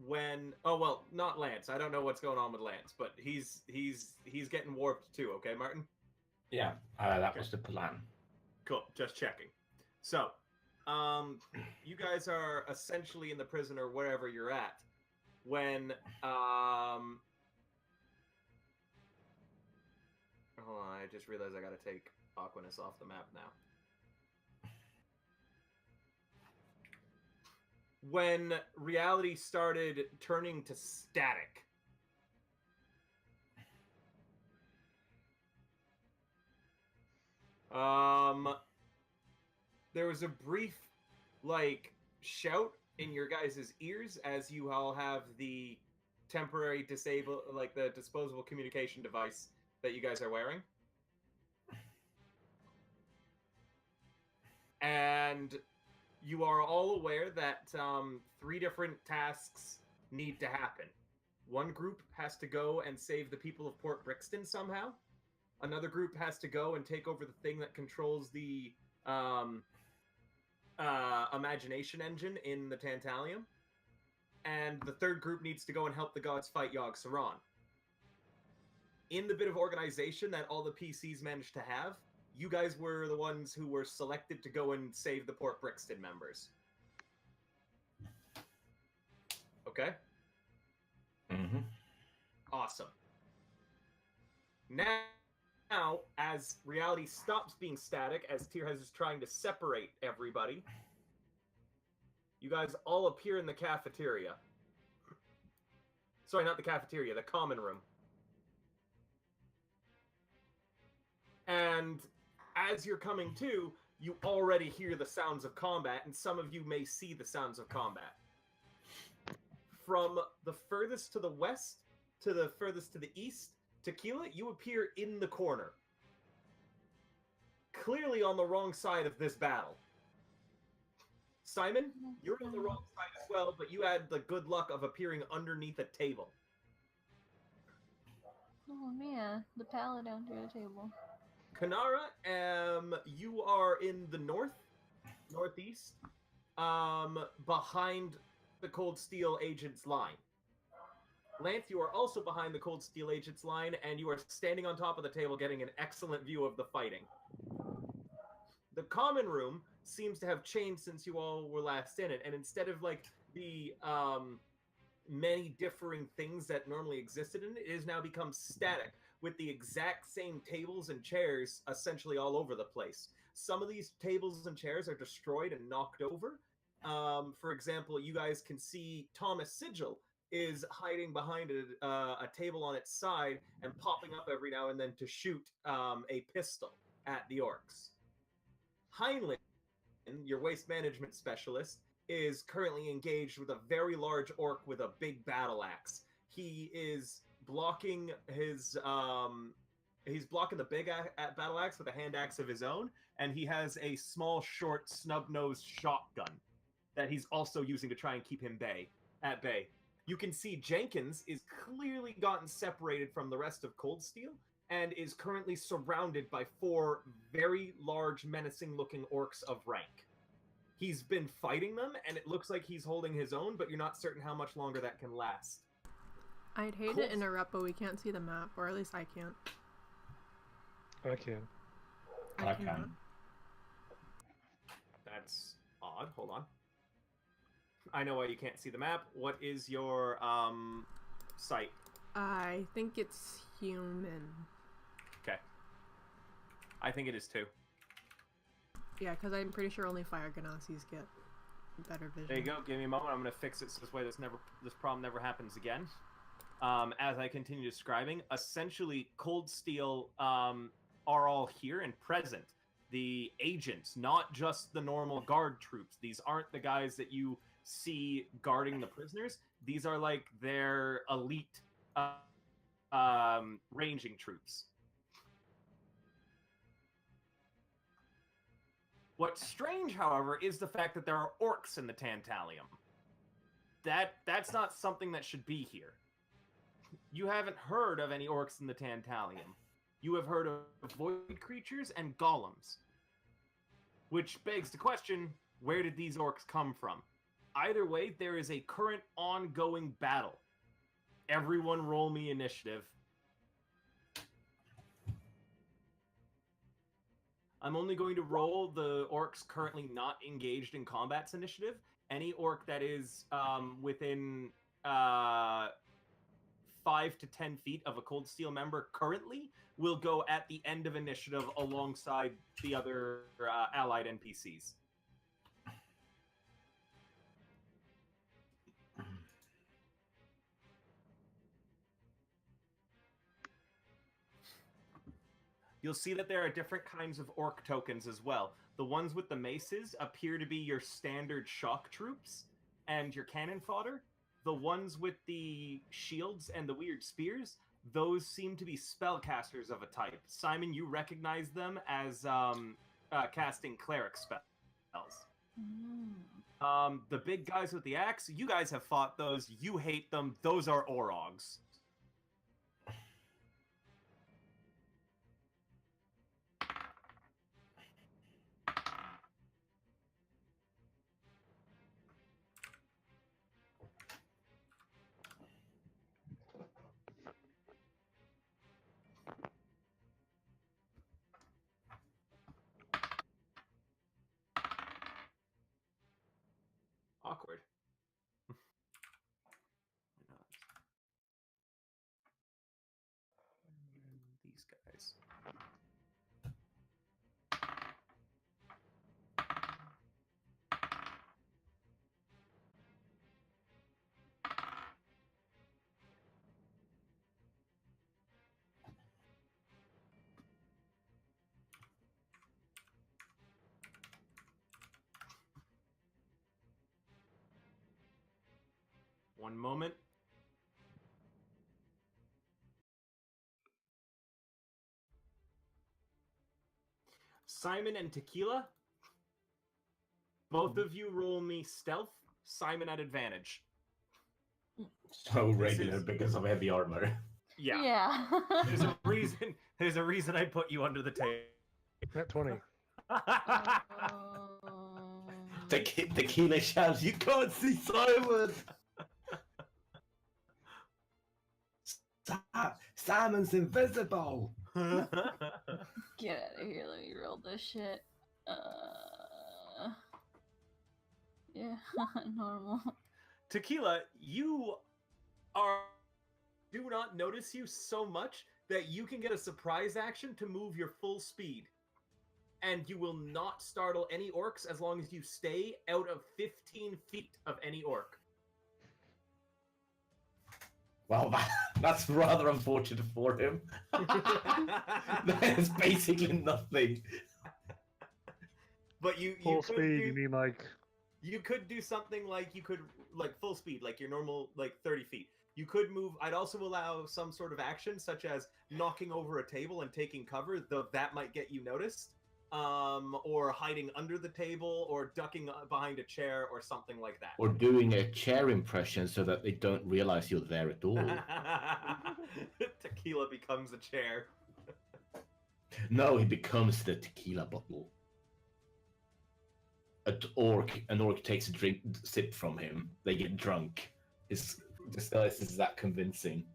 When not Lance. I don't know what's going on with Lance, but he's getting warped too. Okay, Martin. Yeah, that was the plan. Cool. Just checking. So, you guys are essentially in the prison or wherever you're at when hold on, I just realized I got to take Aquanus off the map now. When reality started turning to static. There was a brief, shout in your guys' ears as you all have the temporary the disposable communication device that you guys are wearing. And you are all aware that 3 different tasks need to happen. One group has to go and save the people of Port Brixton somehow. Another group has to go and take over the thing that controls the imagination engine in the Tantalium. And the third group needs to go and help the gods fight Yogg-Saron. In the bit of organization that all the PCs managed to have, you guys were the ones who were selected to go and save the Port Brixton members. Okay? Mm-hmm. Awesome. Now, as reality stops being static, as Tyrhez is trying to separate everybody, you guys all appear in the cafeteria. Sorry, not the cafeteria, the common room. And as you're coming to, you already hear the sounds of combat, and some of you may see the sounds of combat. From the furthest to the west to the furthest to the east, Tequila, you appear in the corner. Clearly on the wrong side of this battle. Simon, you're on the wrong side as well, but you had the good luck of appearing underneath a table. Oh man, the pallet under the table. Kinara, you are in the northeast, behind the Cold Steel Agent's line. Lance, you are also behind the Cold Steel Agent's line, and you are standing on top of the table getting an excellent view of the fighting. The common room seems to have changed since you all were last in it, and instead of the many differing things that normally existed in it, it has now become static, with the exact same tables and chairs essentially all over the place. Some of these tables and chairs are destroyed and knocked over. For example, you guys can see Thomas Sigil is hiding behind a table on its side and popping up every now and then to shoot a pistol at the orcs. Heinlein, your waste management specialist, is currently engaged with a very large orc with a big battle axe. He is blocking his he's blocking the big battle axe with a hand axe of his own, and he has a small, short, snub-nosed shotgun that he's also using to try and keep him at bay. You can see Jenkins is clearly gotten separated from the rest of Cold Steel and is currently surrounded by 4 very large, menacing-looking orcs of rank. He's been fighting them, and it looks like he's holding his own, but you're not certain how much longer that can last. I'd hate to interrupt, but we can't see the map, or at least I can't. I can. I can. That's odd. Hold on. I know why you can't see the map. What is your site? I think it's human. Okay. I think it is too. Yeah, because I'm pretty sure only fire ganasis get better vision. There you go. Give me a moment. I'm going to fix it so this way this problem never happens again. As I continue describing, essentially, Cold Steel are all here and present. The agents, not just the normal guard troops. These aren't the guys that you see guarding the prisoners. These are their elite ranging troops. What's strange, however, is the fact that there are orcs in the Tantalium. That's not something that should be here. You haven't heard of any orcs in the Tantalium. You have heard of void creatures and golems. Which begs the question, where did these orcs come from? Either way, there is a current ongoing battle. Everyone roll me initiative. I'm only going to roll the orcs currently not engaged in combat's initiative. Any orc that is within 5 to 10 feet of a Cold Steel member currently will go at the end of initiative alongside the other allied NPCs. You'll see that there are different kinds of orc tokens as well. The ones with the maces appear to be your standard shock troops and your cannon fodder. The ones with the shields and the weird spears, those seem to be spellcasters of a type. Simon, you recognize them as casting cleric spells. The big guys with the axe, you guys have fought those. You hate them. Those are Orogs. Awkward. These guys. One moment. Simon and Tequila, both of you roll me stealth. Simon at advantage. So regular because of heavy armor. Yeah. Yeah. There's a reason I put you under the table. Net 20. Tequila shouts, "You can't see Simon!" Simon's invisible! Get out of here. Let me roll this shit. Yeah, normal. Tequila, you do not notice you so much that you can get a surprise action to move your full speed. And you will not startle any orcs as long as you stay out of 15 feet of any orc. Well, that's rather unfortunate for him. There's basically nothing. But you Full could speed, do, you mean like... you could do something like full speed, like your normal 30 feet. You could move. I'd also allow some sort of action, such as knocking over a table and taking cover, though that might get you noticed. Or hiding under the table, or ducking behind a chair, or something like that. Or doing a chair impression so that they don't realize you're there at all. Tequila becomes a chair. No, he becomes the tequila bottle. An orc takes a sip from him. They get drunk. His disguise is that convincing.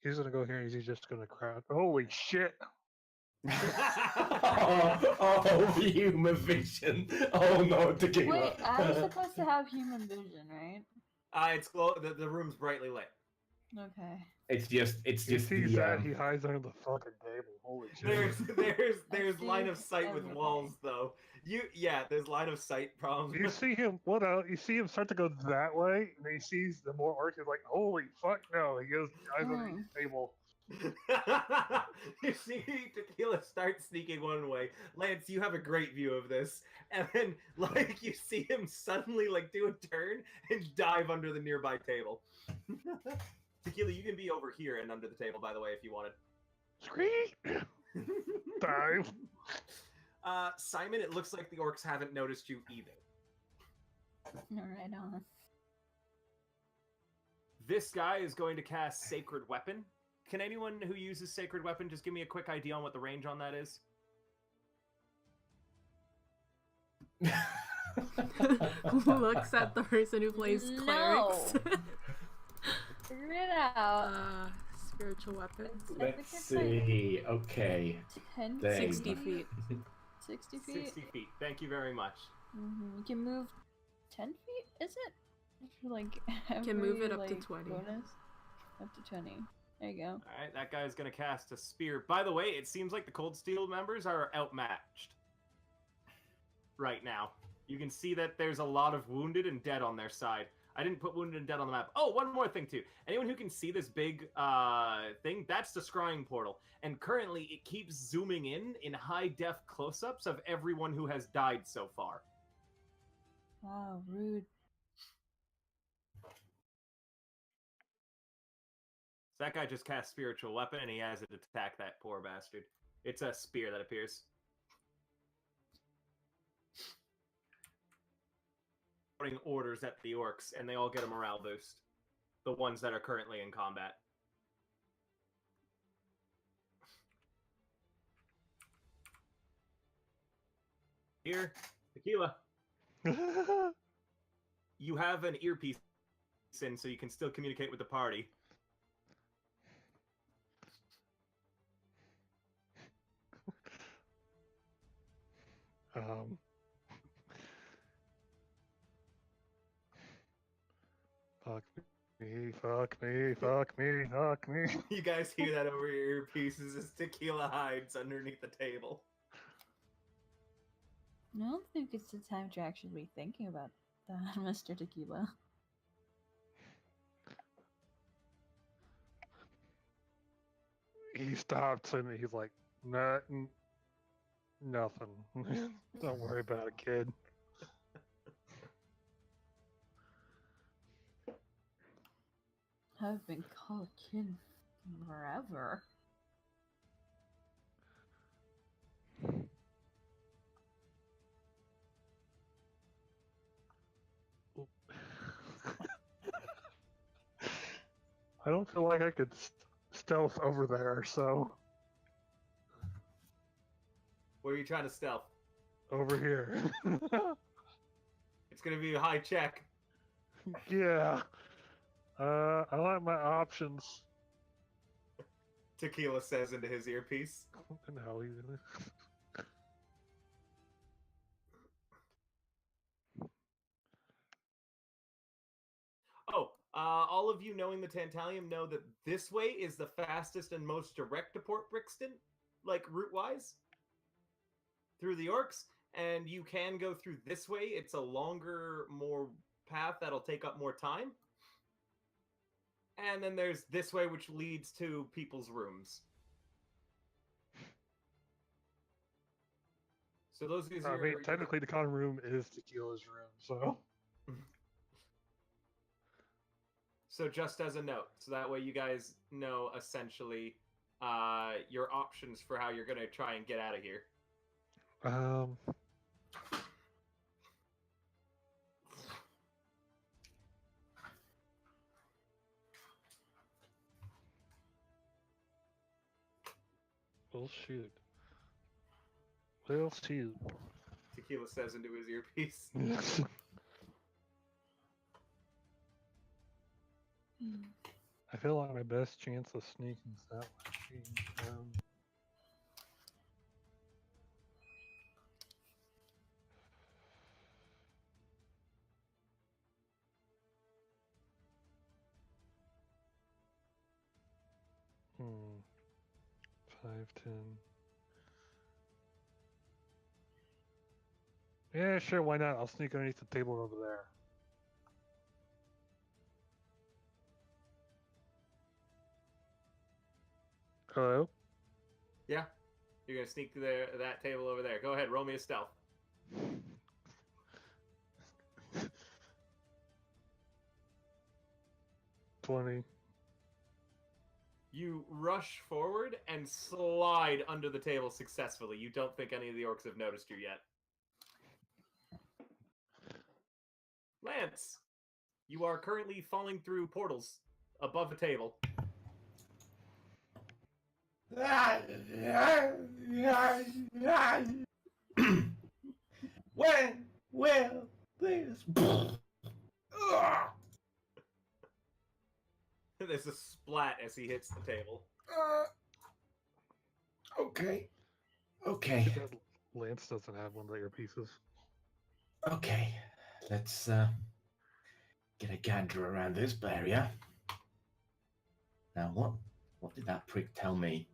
He's gonna go here and he's just gonna crowd. Holy shit! oh, human vision. Oh no, tequila. Wait, I'm supposed to have human vision, right? It's the room's brightly lit. Okay. It's just He sees that, he hides under the fucking table. Holy shit. There's line of sight with everything. walls though. There's line of sight problems. You see him, you see him start to go that way, and he sees the more orcs, he's like, holy fuck no, he goes, eyes on the table. You see Tequila start sneaking one way. Lance, you have a great view of this. And then, you see him suddenly, do a turn and dive under the nearby table. Tequila, you can be over here and under the table, by the way, if you wanted. Scream! Dive. Simon, it looks like the orcs haven't noticed you either. Right on. This guy is going to cast Sacred Weapon. can anyone who uses Sacred Weapon just give me a quick idea on what the range on that is? Looks at the person who plays clerics. Figure it out. Spiritual weapons. Let's see. Okay. 10, Dang. 60 feet. 60 feet? 60 feet. Thank you very much. You can move 10 feet, is it? Like, Can move it up to like, 20. Bonus? Up to 20. There you go. Alright, that guy's gonna cast a spear. By the way, it seems like the Cold Steel members are outmatched right now. You can see that there's a lot of wounded and dead on their side. I didn't put wounded and dead on the map. Oh, one more thing too. Anyone who can see this big thing, that's the scrying portal. And currently it keeps zooming in high def close-ups of everyone who has died so far. Wow, rude. So that guy just cast Spiritual Weapon, and he has it attack that poor bastard. It's a spear that appears. Putting orders at the orcs, and they all get a morale boost. The ones that are currently in combat. Here, Tequila. You have an earpiece in, so you can still communicate with the party. Fuck me, fuck me, fuck me, fuck me. You guys hear that over your earpieces as Tequila hides underneath the table. I don't think it's the time to actually be thinking about that, Mr. Tequila. He stops and he's like, nothing. Don't worry about it, kid. I've been called kid forever. I don't feel like I could stealth over there, so Where are you trying to stealth? over here. It's gonna be a high check. Yeah. I like my options. Tequila says into his earpiece. No, Oh, all of you knowing the Tantalium know that this way is the fastest and most direct to Port Brixton, like route-wise, through the orcs, and you can go through this way. It's a longer, more path that'll take up more time. And then there's this way, which leads to people's rooms. So those are I mean, technically the common room is Tequila's room, so. So just as a note, so that way you guys know essentially your options for how you're going to try and get out of here. We'll shoot. We'll shoot. Tequila says into his earpiece. I feel like my best chance of sneaking is that way. Hmm. 5, 10. Yeah, sure, why not? I'll sneak underneath the table over there. Hello? Yeah, you're going to sneak to that table over there. Go ahead, roll me a stealth. 20. You rush forward and slide under the table successfully. You don't think any of the orcs have noticed you yet. Lance, you are currently falling through portals above a table. When will this? There's a splat as he hits the table. Okay. Okay. Too bad Lance doesn't have one of the earpieces. Okay. Let's get a gander around this area. Now what did that prick tell me?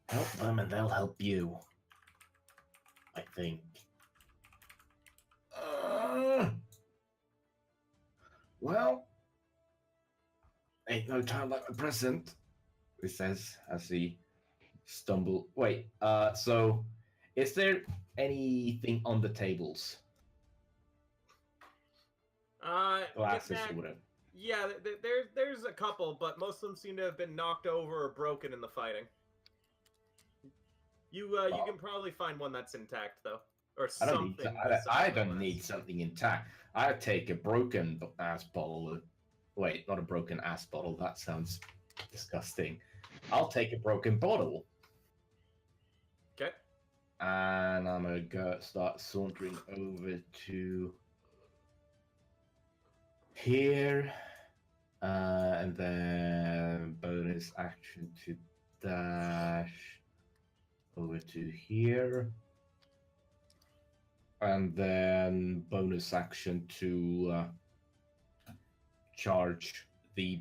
Help them and they'll help you. I think. Well, ain't no time like the present, he says as he stumble. Wait, so is there anything on the tables? Glasses Knick-knack. or whatever. Yeah, there's a couple, but most of them seem to have been knocked over or broken in the fighting. You can probably find one that's intact though, or I don't something. need. I don't need something intact. I take a broken ass bottle. Wait, not a broken ass bottle. That sounds disgusting. I'll take a broken bottle. Okay. And I'm gonna go start sauntering over to here, and then bonus action to dash over to here, and then bonus action to charge the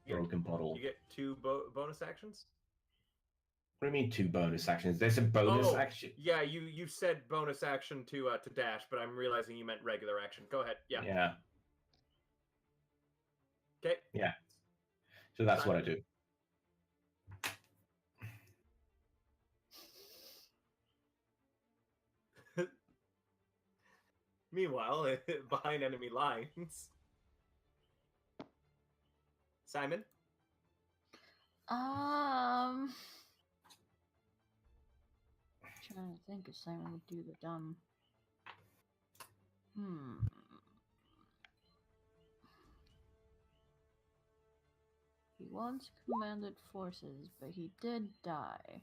broken bottle. You get two bonus actions. What do you mean 2 bonus actions? There's a bonus action. Yeah, you said bonus action to dash, but I'm realizing you meant regular action. Go ahead. Yeah. Yeah. Okay. Yeah. So that's what I do. Meanwhile, behind enemy lines, Simon. Trying to think if Simon would do the dumb. He once commanded forces, but he did die.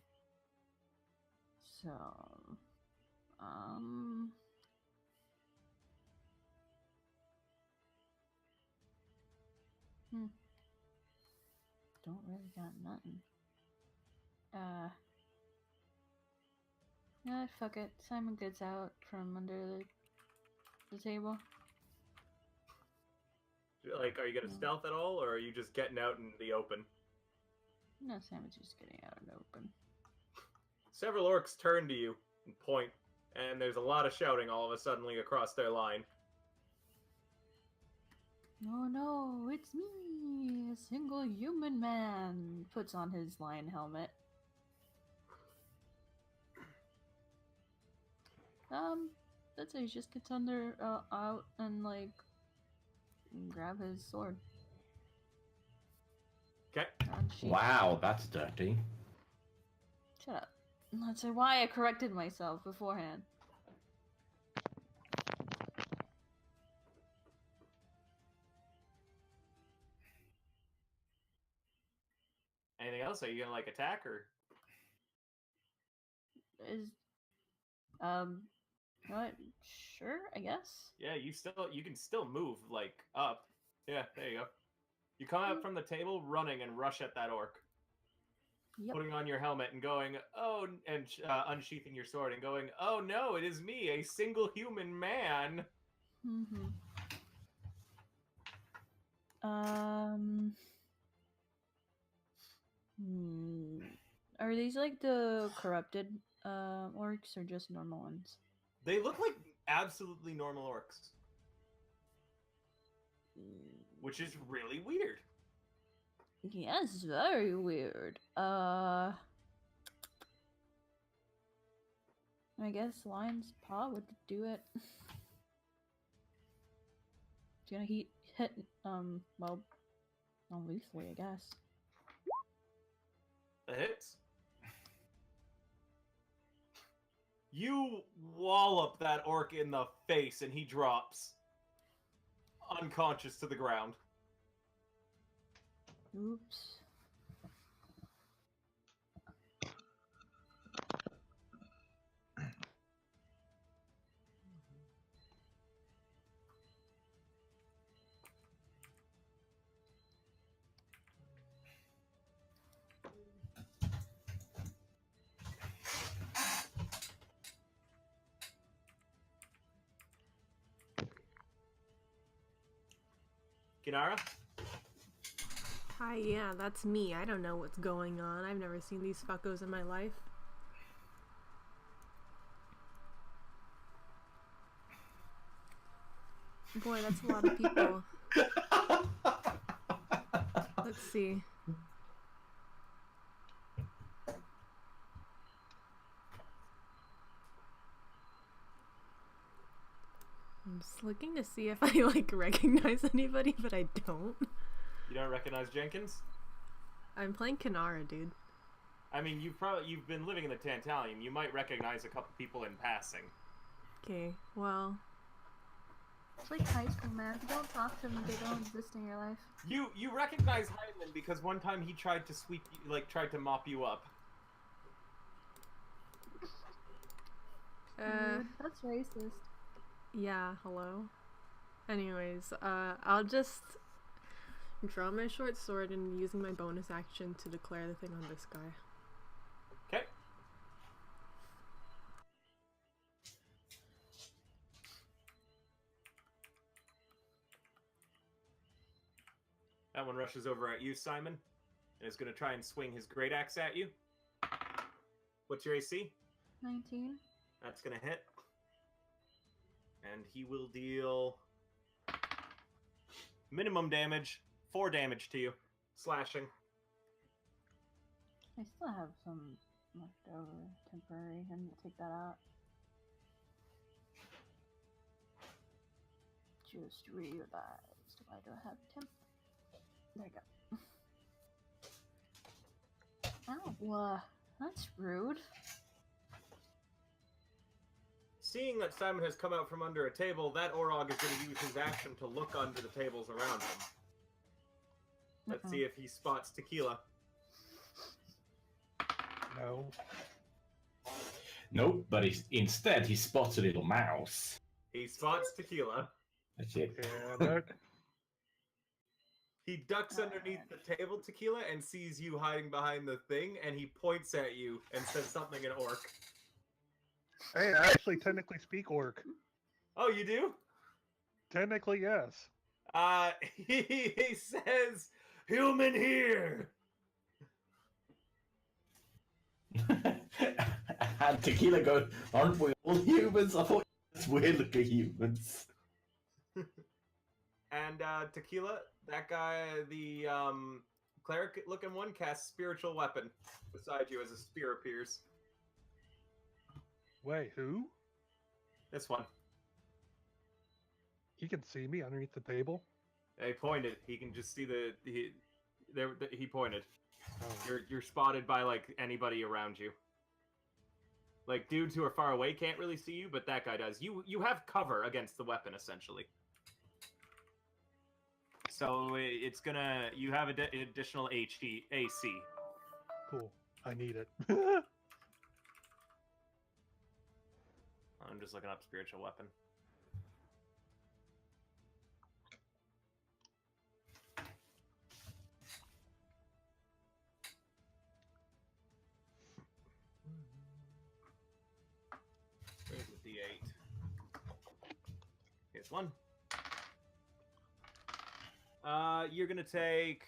So, don't really got nothing. Yeah, fuck it. Simon gets out from under the table. Like, are you gonna stealth at all, or are you just getting out in the open? No, Simon's just getting out in the open. Several orcs turn to you and point, and there's a lot of shouting all of a sudden across their line. Oh no, it's me, a single human man. Puts on his lion helmet. That's it. He just gets out and like grab his sword. Okay. Wow, that's dirty. Shut up. That's why I corrected myself beforehand. Anything else? Are you gonna like attack or? What? Sure, I guess. Yeah, you can still move like up. Yeah, there you go. You come out from the table running and rush at that orc. Yep. Putting on your helmet and going, oh, and unsheathing your sword and going, oh no, it is me, a single human man. Are these like the corrupted orcs or just normal ones? They look like absolutely normal orcs. Which is really weird. Yes, very weird. I guess Lion's Paw would do it. It's gonna hit well, non-lethally, I guess. That hits. You wallop that orc in the face and he drops unconscious to the ground. Oops. Kinara? Hi, yeah, that's me. I don't know what's going on. I've never seen these fuckos in my life. Boy, that's a lot of people. Let's see. I'm just looking to see if I, like, recognize anybody, but I don't. You don't recognize Jenkins? I'm playing Kinara, dude. I mean, you've been living in the Tantalium. You might recognize a couple people in passing. Okay, well... It's like high school, man. If you don't talk to them, they don't exist in your life. You recognize Hyman because one time he tried to sweep you, like, tried to mop you up. Dude, that's racist. Yeah, hello? Anyways, I'll just draw my short sword and using my bonus action to declare the thing on this guy. Okay. That one rushes over at you, Simon, and is going to try and swing his great axe at you. What's your AC? 19. That's going to hit. And he will deal minimum damage, 4 damage to you, slashing. I still have some left over temporary, and we'll take that out. Just realized why do I have temp? There you go. Ow, that's rude. Seeing that Simon has come out from under a table, that Orog is going to use his action to look under the tables around him. Let's see if he spots Tequila. No. Nope, but instead he spots a little mouse. He spots Tequila. That's it. Yeah, that... He ducks underneath the table, Tequila, and sees you hiding behind the thing, and he points at you and says something in Orc. Hey, I actually technically speak Orc. Oh, you do? Technically, yes. He says, "Human here." And Tequila goes, "Aren't we all humans? I thought we're looking humans." And Tequila, that guy, the cleric-looking one, casts spiritual weapon beside you as a spear appears. Wait, who? This one. He can see me underneath the table? He pointed. He can just see he pointed. Oh. You're spotted by, like, anybody around you. Like, dudes who are far away can't really see you, but that guy does. You have cover against the weapon, essentially. So it's gonna... You have additional AC. Cool. I need it. I'm just looking up spiritual weapon. Where's the D8? Here's one. You're gonna take...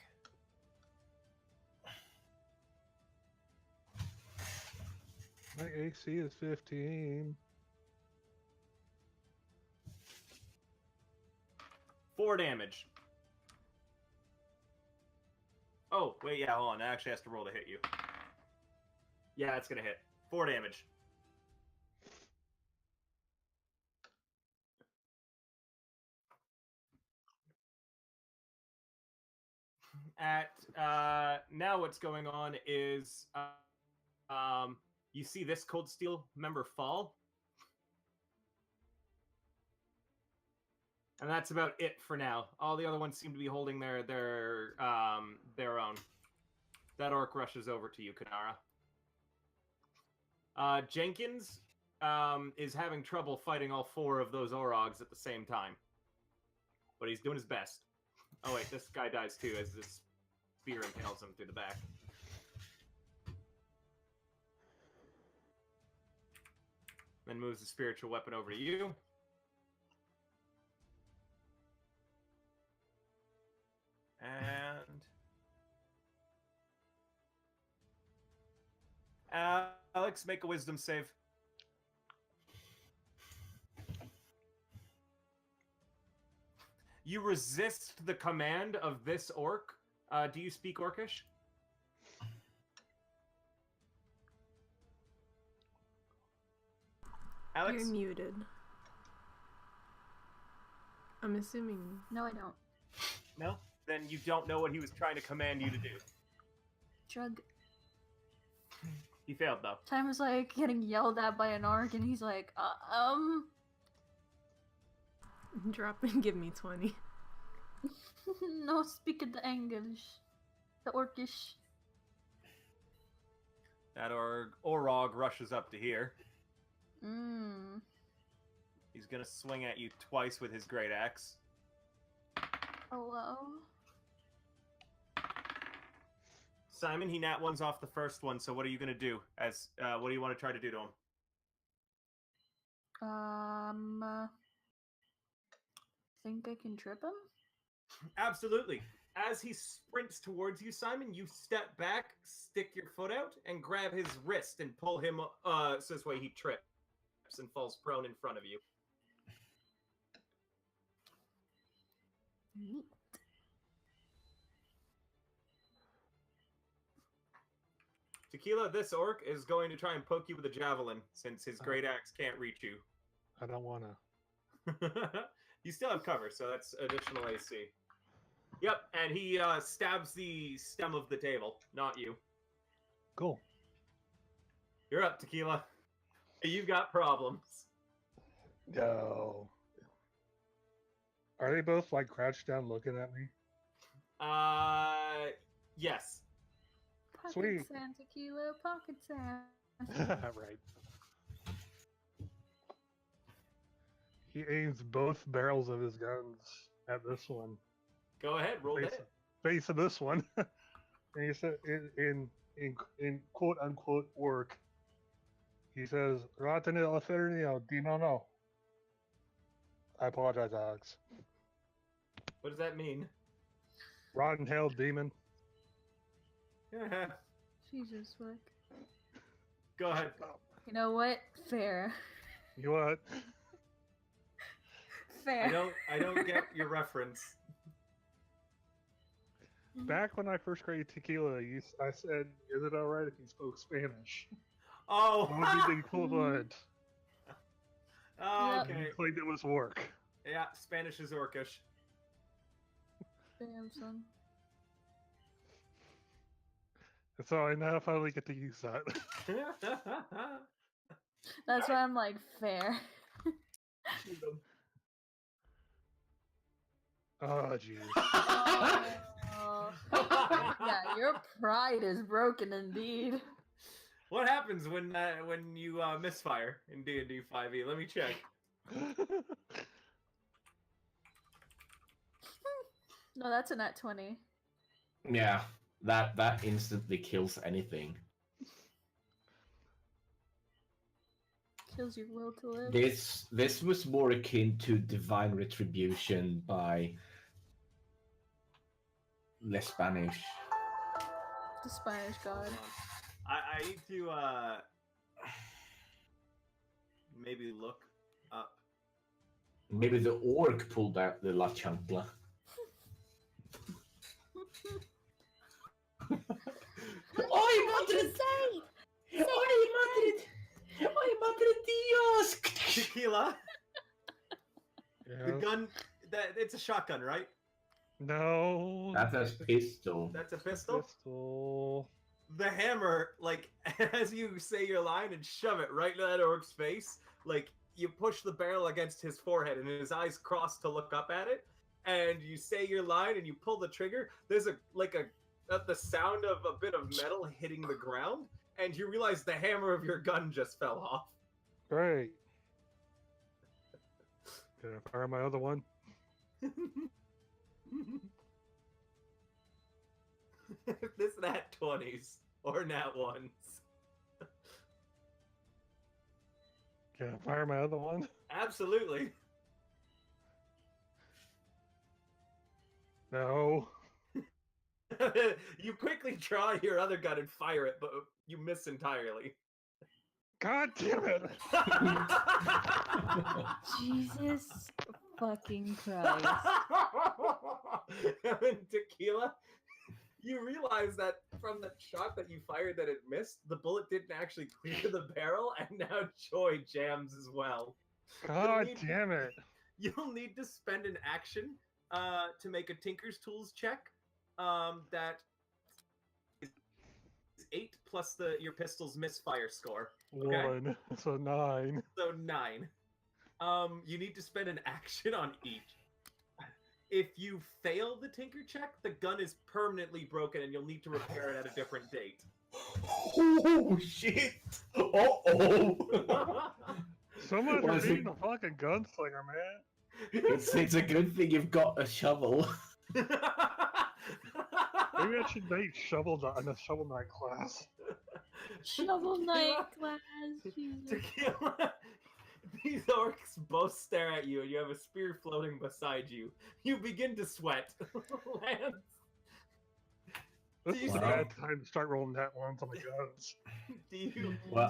My AC is 15. 4 damage. Oh, wait, yeah, hold on. It actually has to roll to hit you. Yeah, it's gonna hit. 4 damage. Now what's going on is you see this Cold Steel member fall. And that's about it for now. All the other ones seem to be holding their own. That orc rushes over to you, Kinara. Jenkins is having trouble fighting all 4 of those Orogs at the same time. But he's doing his best. Oh wait, this guy dies too as this spear impales him through the back. Then moves the spiritual weapon over to you. Alex, make a wisdom save. You resist the command of this orc. Do you speak Orcish? Alex? You're muted. I'm assuming. No, I don't. No? Then you don't know what he was trying to command you to do. Drug. He failed, though. Time is like getting yelled at by an orc, and he's like, Drop and give me 20. no, speak the English. The Orcish. That Orog rushes up to here. Mmm. He's gonna swing at you twice with his great axe. Hello? Simon, he nat one's off the first one, so what are you gonna do? What do you want to try to do to him? Think I can trip him? Absolutely. As he sprints towards you, Simon, you step back, stick your foot out, and grab his wrist and pull him, so this way he trips and falls prone in front of you. Neat. Tequila, this orc is going to try and poke you with a javelin, since his great axe can't reach you. I don't wanna. You still have cover, so that's additional AC. Yep, and he stabs the stem of the table, not you. Cool. You're up, Tequila. You've got problems. No. Are they both like crouched down looking at me? Yes. Pocket Sweet. sand, tequila, pocket sand. Right. He aims both barrels of his guns at this one. Go ahead, roll it. Face of this one. And he said in quote unquote work. He says, Rotten Infernio, Demono. I apologize, Alex. What does that mean? Rotten hell demon. Jesus, fuck. Go ahead. You know what? Fair. You what? Fair. I don't get your reference. Back when I first created Tequila, I said, is it alright if you spoke Spanish? Oh! What would be the equivalent? Oh, Yep. okay. You claimed it was work. Yeah, Spanish is Orcish. Damn, son. And so I now finally get to use that. That's why I'm like, fair. Oh, jeez. Oh. Yeah, your pride is broken indeed. What happens when you misfire in D&D 5e? Let me check. No, that's a nat 20. Yeah, that instantly kills anything. Kills your will to live. This was more akin to divine retribution by less Spanish. The Spanish god. I need to maybe look up. Maybe the orc pulled out the La Chancla. ¡Ay, madre! ¡Ay, madre! ¡Ay, madre Dios! Tequila, the Yes. gun, it's a shotgun, right? No. That's a pistol. That's a pistol? Pistol. The hammer, like, as you say your line and shove it right into that orc's face, like, you push the barrel against his forehead and his eyes cross to look up at it, and you say your line and you pull the trigger, there's the sound of a bit of metal hitting the ground, and you realize the hammer of your gun just fell off. Great. Can I fire my other one? This nat 20s or nat 1s. Can I fire my other one? Absolutely. No. You quickly draw your other gun and fire it, but you miss entirely. God damn it! Jesus fucking Christ. And Tequila, you realize that from the shot that you fired that it missed, the bullet didn't actually clear the barrel, and now Joy jams as well. God damn it! You'll need to spend an action to make a Tinker's Tools check. That is 8 plus your pistol's misfire score. Okay? 1, so 9. So 9. You need to spend an action on each. If you fail the Tinker check, the gun is permanently broken and you'll need to repair it at a different date. Oh shit! Uh-oh! Someone's What is beating it? the fucking gunslinger, man. It's a good thing you've got a shovel. Maybe I should make in a shovel knight class. Shovel Knight class. Jesus. Tequila, these orcs both stare at you and you have a spear floating beside you. You begin to sweat. Lance, This is a Wow. bad time to start rolling that ones on the guns. Wow.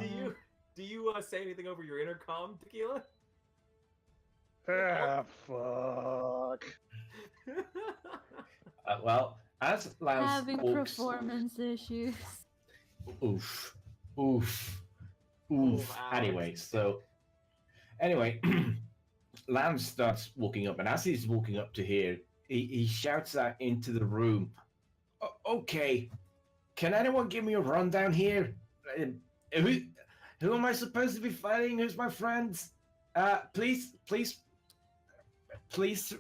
do you say anything over your intercom, Tequila? Ah, fuck. Well, as Lance Having walks... performance issues. Oof. Alex. Anyway, Lance starts walking up, and as he's walking up to here, he shouts out into the room, okay, can anyone give me a rundown here? Who am I supposed to be fighting? Who's my friends? Please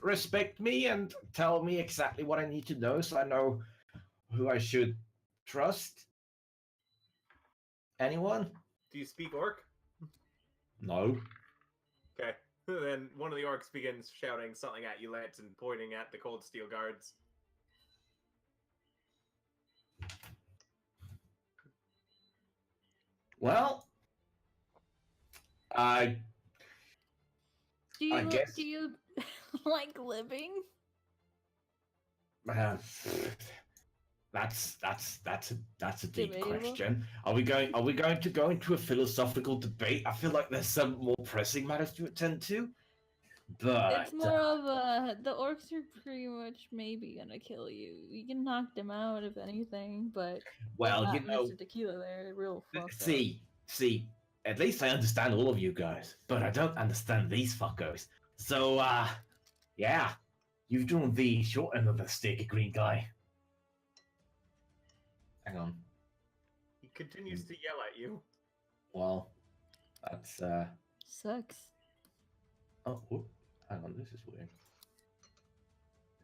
respect me and tell me exactly what I need to know so I know who I should trust. Anyone? Do you speak orc? No. Okay. Then one of the orcs begins shouting something at you, Lance, and pointing at the cold steel guards. Well, I guess- Do you like living? uh, that's a deep Debatable. question. Are we going to go into a philosophical debate? I feel like there's some more pressing matters to attend to. But It's more of a the orcs are pretty much maybe gonna kill you. You can knock them out if anything, but well, not you know, Mr. Tequila there, real fucked up. see, at least I understand all of you guys, but I don't understand these fuckers. So, yeah, you've drawn the short end of the stick, green guy. Hang on. He continues to yell at you. Well, that's Sucks. oh, whoop. Hang on, this is weird.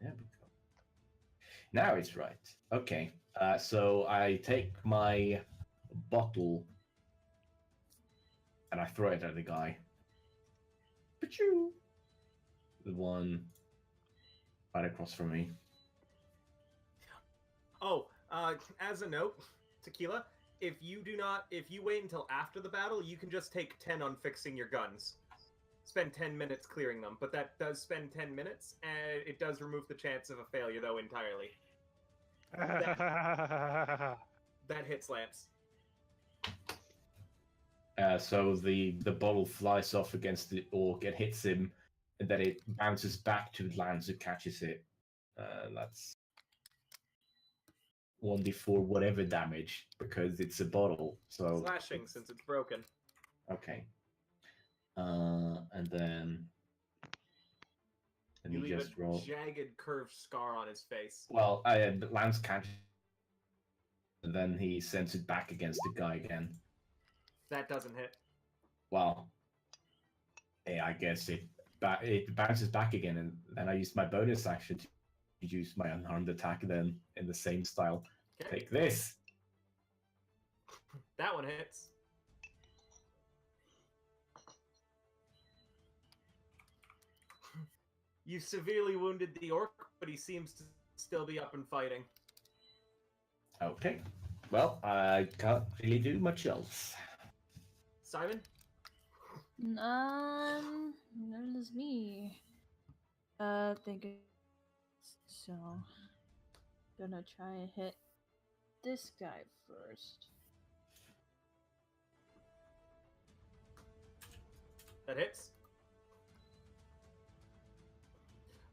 There we go. Now it's right. Okay, so I take my bottle and I throw it at the guy. Pachoo! The one right across from me. Oh, as a note, Tequila, if you wait until after the battle, you can just take 10 on fixing your guns. Spend 10 minutes clearing them, but that does spend 10 minutes, and it does remove the chance of a failure, though, entirely. That hits Lance. So the bottle flies off against the orc and hits him, and then it bounces back to Lance who catches it. That's 1d4 whatever damage because it's a bottle. So Slashing, since it's broken. okay. And then You he leave just a roll. jagged, curved scar on his face. Well, Lance catches, and then he sends it back against the guy again. That doesn't hit. Well, yeah, I guess it bounces back again, and then I use my bonus action to use my unharmed attack. Then in the same style, Okay. take this. That one hits. You severely wounded the orc, but he seems to still be up and fighting. Okay. Well, I can't really do much else. Simon? That is me. Think so. Gonna try and hit this guy first. That hits.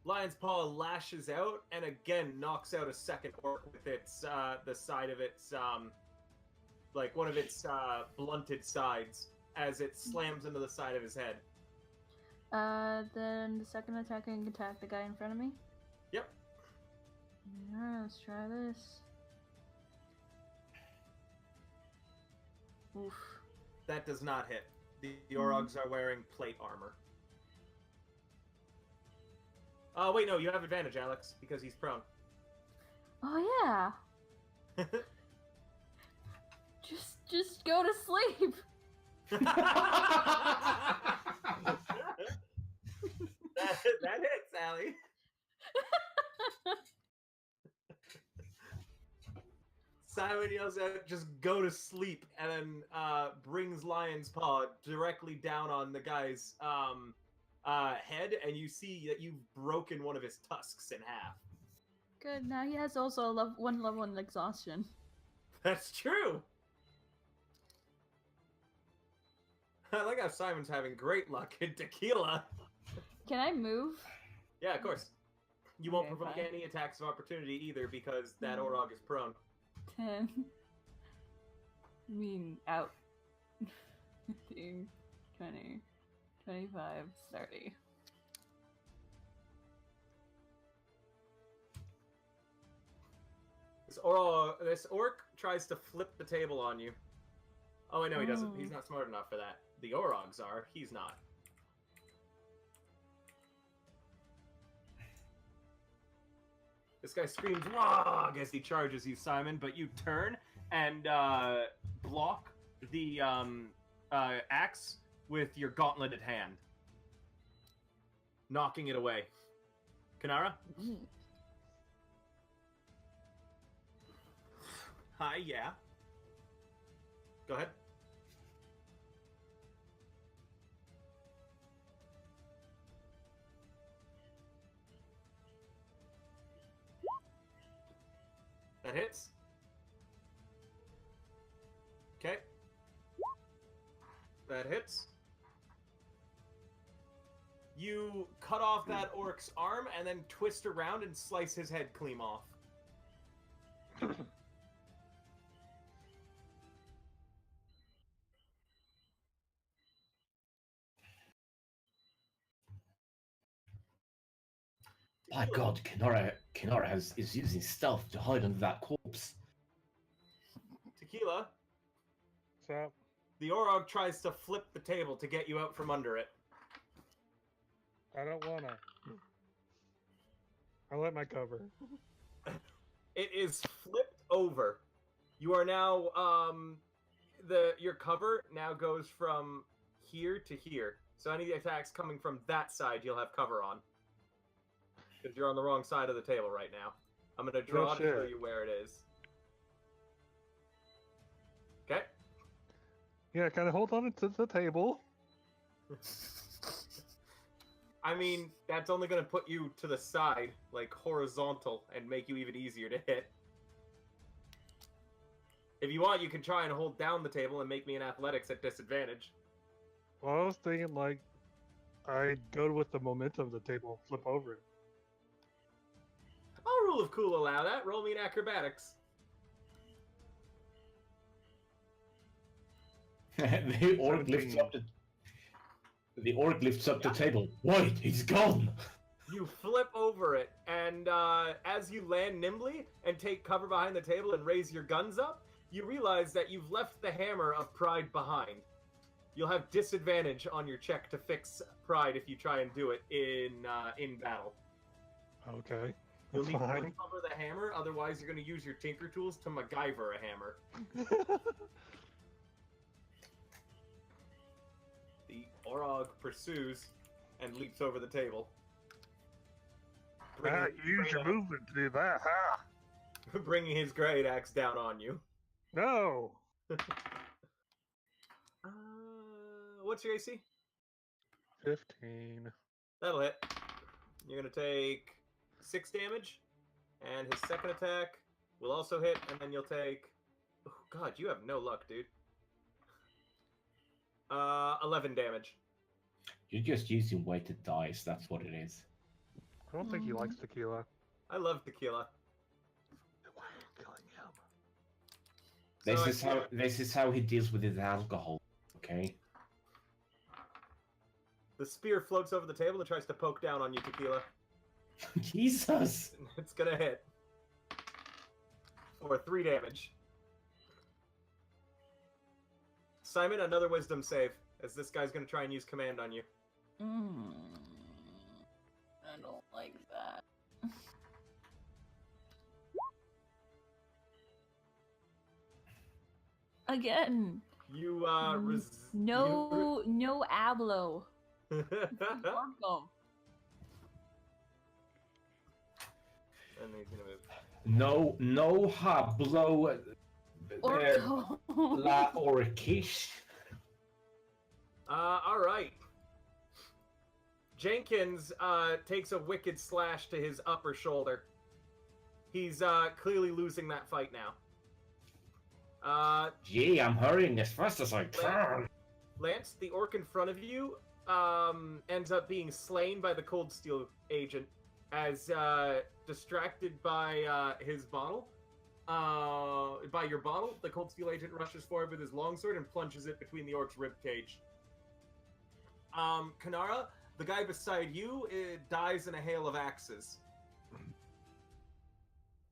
Lion's Paw lashes out and again knocks out a second orc with its the side of its like one of its blunted sides as it slams into the side of his head. Then the second attack I can attack the guy in front of me. Yep. Alright, let's try this. Oof. That does not hit. The Orogs are wearing plate armor. Oh, wait, no, you have advantage, Alex, because he's prone. Oh yeah. Just go to sleep. that hits, Allie. Simon yells out, just go to sleep, and then brings Lion's Paw directly down on the guy's head, and you see that you've broken one of his tusks in half. Good, now he has also one level in exhaustion. That's true! I like how Simon's having great luck in Tequila. Can I move? Yeah, of course. You won't Okay, provoke fine. any attacks of opportunity either because that Orog is prone. 10. I mean, out. 15, 20, 25, 30. This orc tries to flip the table on you. Oh, wait, no, he doesn't. He's not smart enough for that. The Orogs are. He's not. This guy screams, "Wog!" as he charges you, Simon, but you turn and block the axe with your gauntleted hand, knocking it away. Kinara? Hi, yeah. Go ahead. That hits. Okay. That hits. You cut off that orc's arm and then twist around and slice his head clean off. My God, Kinara is using stealth to hide under that corpse. Tequila, What's up? the Orog tries to flip the table to get you out from under it. I don't wanna. I let my cover. It is flipped over. You are now your cover now goes from here to here. So any attacks coming from that side, you'll have cover on. Because you're on the wrong side of the table right now. I'm gonna draw to show shit. you where it is. Okay. Yeah, kind of hold on to the table. I mean, that's only gonna put you to the side, like horizontal, and make you even easier to hit. If you want, you can try and hold down the table and make me an athletics at disadvantage. Well, I was thinking like I'd go with the momentum of the table, flip over it. I'll rule of cool allow that. Roll me an acrobatics. The orc lifts up the table. Wait, he's gone. You flip over it, and as you land nimbly and take cover behind the table and raise your guns up, you realize that you've left the hammer of pride behind. You'll have disadvantage on your check to fix pride if you try and do it in battle. Okay, You'll that's need to fine. recover the hammer, otherwise you're going to use your tinker tools to MacGyver a hammer. The Orog pursues and leaps over the table. Use your movement to do that, ha! Bringing his great axe down on you. No! What's your AC? 15. That'll hit. You're going to take 6 damage. And his second attack will also hit, and then you'll take... Oh, God, you have no luck, dude. 11 damage. You're just using weighted dice, that's what it is. I don't think he likes tequila. I love Tequila. Why are you killing him? This is how he deals with his alcohol, okay? The spear floats over the table and tries to poke down on you, Tequila. Jesus! It's gonna hit. For 3 damage. Simon, another wisdom save, as this guy's gonna try and use command on you. I don't like that. Again. You, No hablo. Marco. And he's gonna move. No hablo Orco. la orcish. Alright. Jenkins, takes a wicked slash to his upper shoulder. He's, clearly losing that fight now. Gee, I'm hurrying as fast as I can. Lance, the orc in front of you, ends up being slain by the Cold Steel agent as, distracted by, his bottle. By your bottle, the Cold Steel agent rushes forward with his longsword and plunges it between the orc's ribcage. Kinara, the guy beside you, dies in a hail of axes.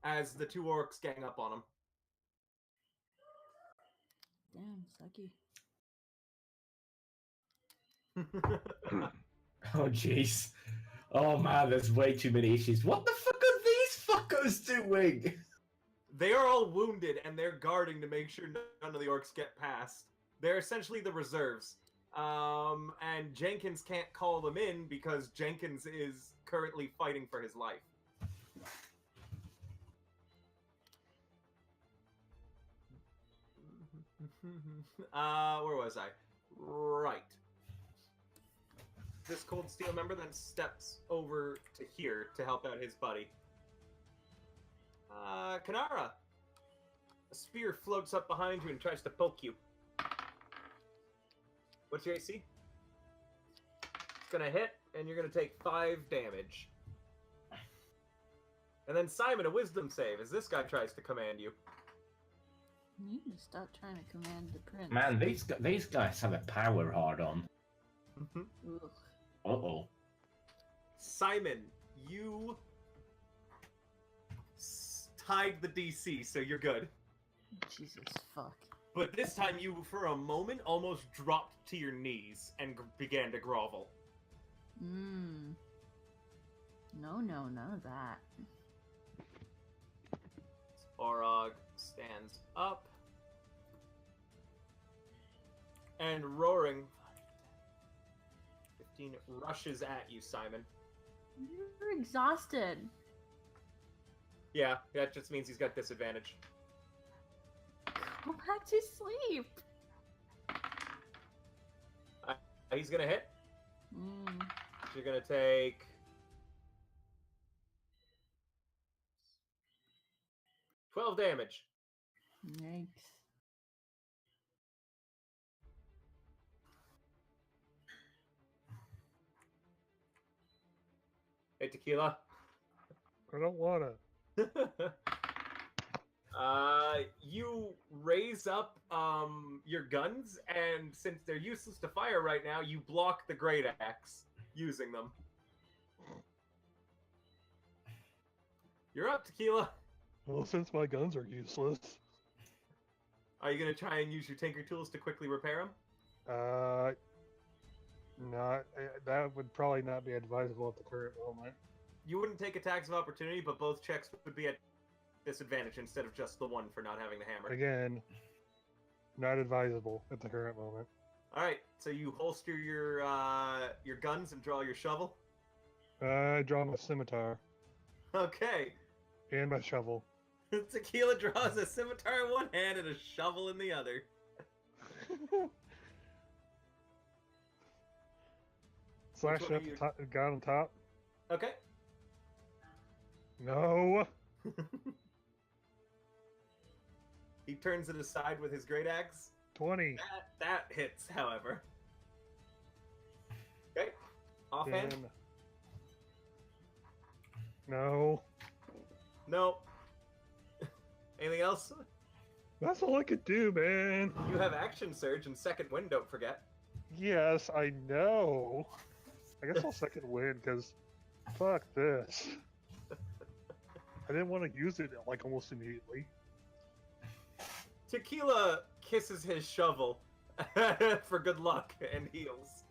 As the two orcs gang up on him. Damn, sucky. Oh jeez. Oh man, there's way too many issues. What the fuck are these fuckers doing? They are all wounded, and they're guarding to make sure none of the orcs get past. They're essentially the reserves. And Jenkins can't call them in because Jenkins is currently fighting for his life. Where was I? Right. This Cold Steel member then steps over to here to help out his buddy. Kinara. A spear floats up behind you and tries to poke you. What's your AC? It's gonna hit, and you're gonna take 5 damage. And then Simon, a wisdom save, as this guy tries to command you. You need to stop trying to command the prince. Man, these guys have a power hard on. Ugh. Uh-oh. Simon, you tied the DC, so you're good. Jesus fuck. But this time you, for a moment, almost dropped to your knees and began to grovel. No, none of that. Orog stands up. And roaring 15 rushes at you, Simon. You're exhausted. Yeah, that just means he's got disadvantage. Go back to sleep. He's gonna hit. So you're gonna take 12 damage. Yikes. Hey, Tequila. I don't wanna. You raise up your guns, and since they're useless to fire right now, you block the great axe using them. You're up, Tequila. Well, since my guns are useless, Are you gonna try and use your tinker tools to quickly repair them? not that would probably not be advisable at the current moment. You wouldn't take attacks of opportunity, but both checks would be at disadvantage instead of just the one for not having the hammer. Again, not advisable at the current moment. All right, so you holster your guns and draw your shovel. I draw my scimitar Okay. and my shovel. Tequila draws a scimitar in one hand and a shovel in the other. Slash one are at the top, guy on top. Okay. No. He turns it aside with his great axe. 20. That hits, however. Okay. Offhand? 10. No. No. Anything else? That's all I could do, man. You have action surge and second wind, don't forget. Yes, I know. I guess I'll second win, because fuck this. I didn't want to use it, like, almost immediately. Tequila kisses his shovel for good luck and heals.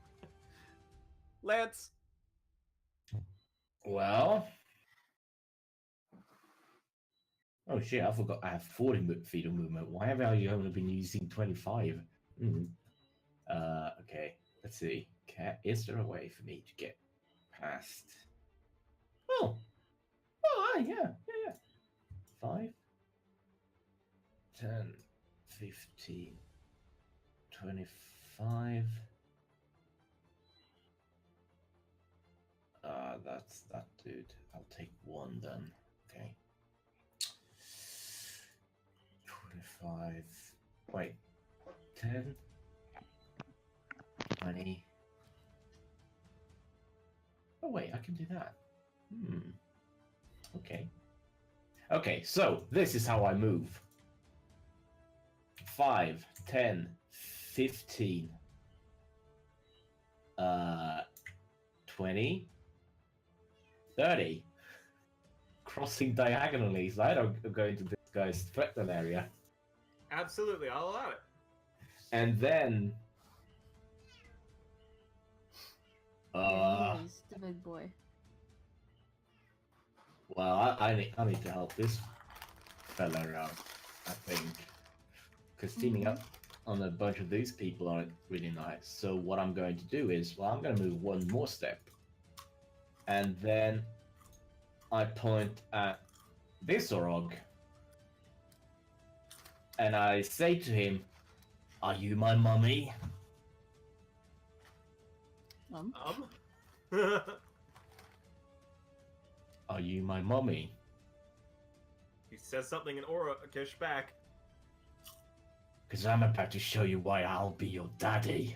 Lance. Well. Oh shit, I forgot I have 40 feet of movement. Why have I only been using 25? Okay, let's see. Is there a way for me to get past? Oh, yeah. 5, 10, 15, 25. That's that dude. I'll take one then. Okay. 25. Wait. 10. 20. Oh wait, I can do that. Okay. Okay, so this is how I move. 5, 10, 15, 20, 30. Crossing diagonally, so I don't go into this guy's threatened area. Absolutely, I'll allow it. And then He's the big boy. well, I need to help this fella out, I think. Because teaming up on a bunch of these people aren't really nice. So what I'm going to do is, well, I'm going to move one more step. And then I point at this Orog. And I say to him, "Are you my mummy?" Are you my mummy? He says something in Orakish back. Because I'm about to show you why I'll be your daddy.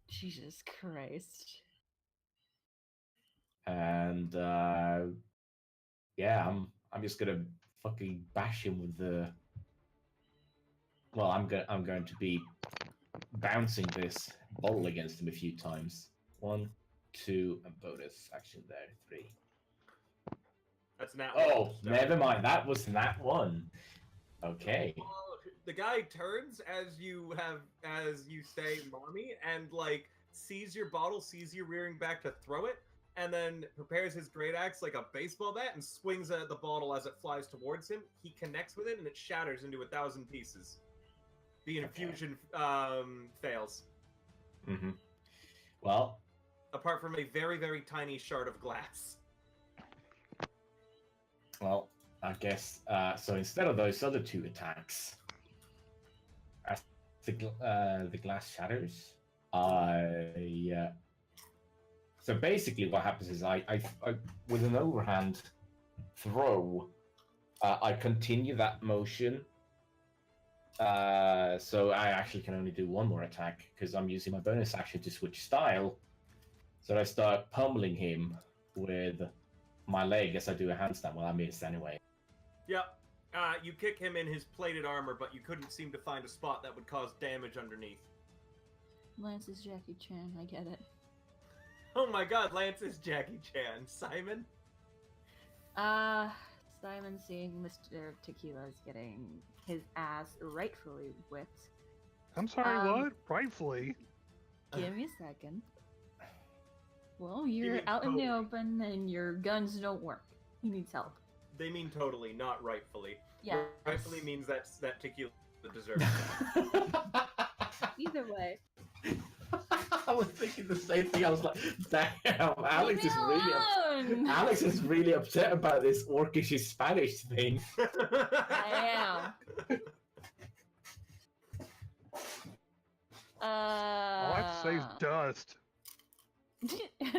Jesus Christ. And yeah, I'm just gonna fucking bash him with the. Well, I'm going to be bouncing this bottle against him a few times. 1, 2, and bonus action there. 3. That's not. Oh, never mind. That was that one. Okay. The guy turns as you say mommy, and like sees your bottle, sees you rearing back to throw it, and then prepares his great axe like a baseball bat and swings at the bottle as it flies towards him. He connects with it and it shatters into 1,000 pieces. The infusion fails. Mm-hmm. Well, apart from a very, very tiny shard of glass. Well, I guess so. Instead of those other 2 attacks, as the glass shatters, so basically what happens is I with an overhand throw, I continue that motion. So I actually can only do 1 more attack because I'm using my bonus action to switch style. So I start pummeling him with my leg as I do a handstand. Well, I missed anyway. Yep. You kick him in his plated armor, but you couldn't seem to find a spot that would cause damage underneath. Lance is Jackie Chan, I get it. Oh my god, Lance is Jackie Chan. Simon? Simon seeing Mr. Tequila's getting his ass rightfully whipped. I'm sorry, what? Rightfully? Give me a second. Well, you're out in the open and your guns don't work. He needs help. They mean totally, not rightfully. Yeah. Rightfully means that Tequila deserves it. Either way. I was thinking the same thing. I was like, damn, Alex is really upset about this orcish Spanish thing. I am. All I have to say is dust.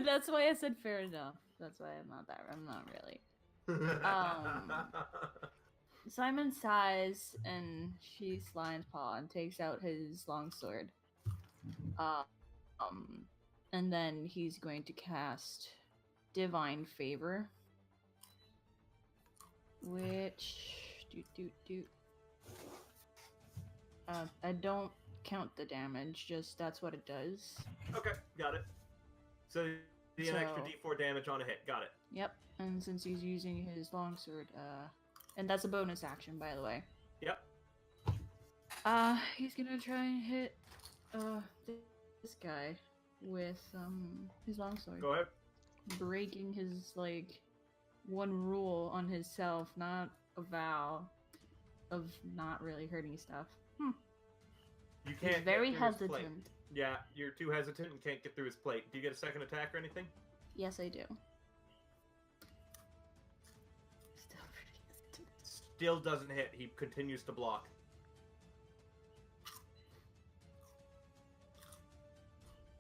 That's why I said fair enough. That's why I'm not really. Simon sighs and she slides paw and takes out his longsword. And then he's going to cast Divine Favor, which I don't count the damage, just that's what it does. Okay, got it. So an extra D4 damage on a hit. Got it. Yep, and since he's using his longsword, and that's a bonus action, by the way. Yep. He's gonna try and hit this guy with his longsword. Go ahead. Breaking his one rule on himself, not a vow of not really hurting stuff. You can't. He's very get through his plate. hesitant. Yeah, you're too hesitant and can't get through his plate. Do you get a second attack or anything? Yes, I do. Still pretty hesitant. Still doesn't hit. He continues to block.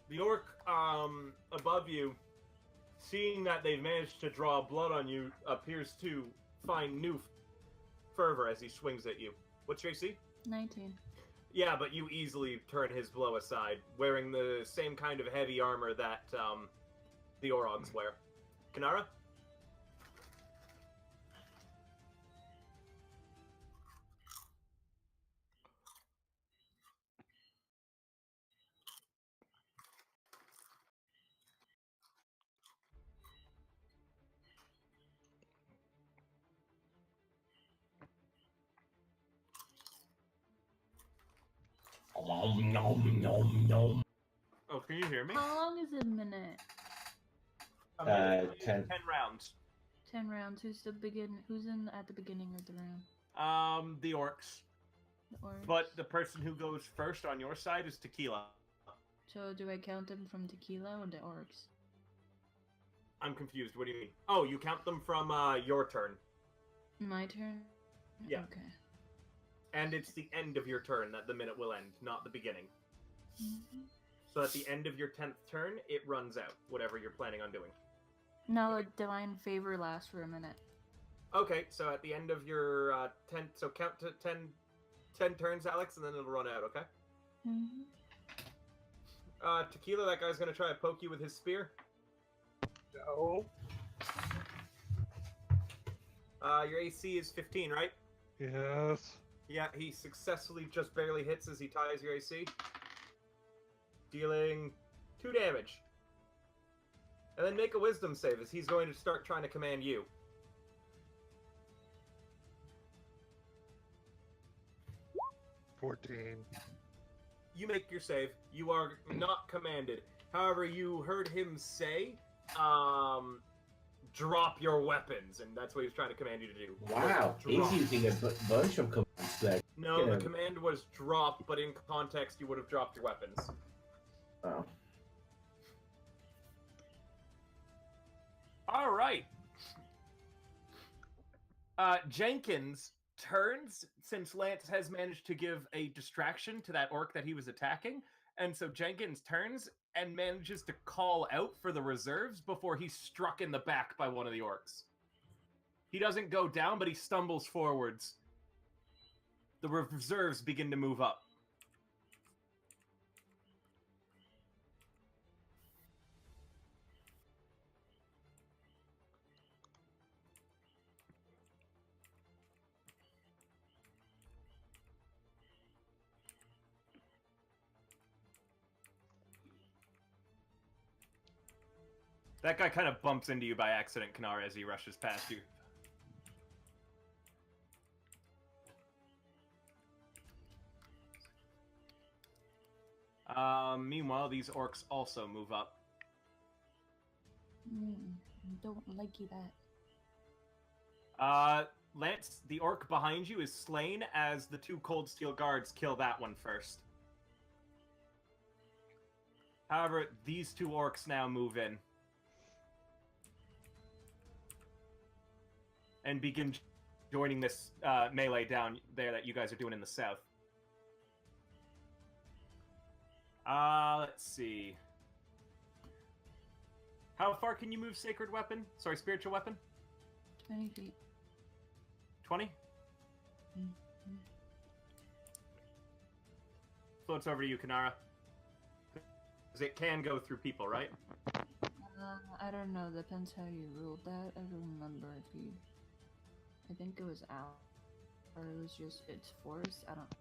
The orc above you, seeing that they've managed to draw blood on you, appears to find new fervor as he swings at you. What's your AC? 19. Yeah, but you easily turn his blow aside, wearing the same kind of heavy armor that the Orogs wear. Kinara? Nom, nom, nom. Oh, can you hear me? How long is a minute? 10. 10 rounds. 10 rounds. Who's at the beginning of the round? The orcs. The orcs. But the person who goes first on your side is Tequila. So do I count them from Tequila or the orcs? I'm confused. What do you mean? Oh, you count them from your turn. My turn? Yeah. Okay. And it's the end of your turn that the minute will end, not the beginning. Mm-hmm. So at the end of your 10th turn, it runs out, whatever you're planning on doing. No, Divine Favor lasts for a minute. Okay, so at the end of your 10... So count to 10 turns, Alex, and then it'll run out, okay? Mm-hmm. Tequila, that guy's going to try to poke you with his spear. No. Your AC is 15, right? Yes. Yeah, he successfully just barely hits as he ties your AC. Dealing 2 damage. And then make a wisdom save as he's going to start trying to command you. 14. You make your save. You are not commanded. However, you heard him say, drop your weapons, and that's what he was trying to command you to do. Wow, he's using a bunch of commands there. No, the command was drop, but in context, you would have dropped your weapons. Oh. All right. Jenkins turns, since Lance has managed to give a distraction to that orc that he was attacking, and so Jenkins turns and manages to call out for the reserves before he's struck in the back by one of the orcs. He doesn't go down, but he stumbles forwards. The reserves begin to move up. That guy kind of bumps into you by accident, Kinara, as he rushes past you. Meanwhile, these orcs also move up. Don't like that. Lance, the orc behind you is slain as the 2 Cold Steel guards kill that one first. However, these 2 orcs now move in. And begin joining this melee down there that you guys are doing in the south. Let's see. How far can you move Sacred Weapon? Sorry, Spiritual Weapon? 20 feet. 20? Mm-hmm. Floats over to you, Kinara. Because it can go through people, right? I don't know. Depends how you ruled that. I don't remember if you. I think it was out, or it was just its force. I don't.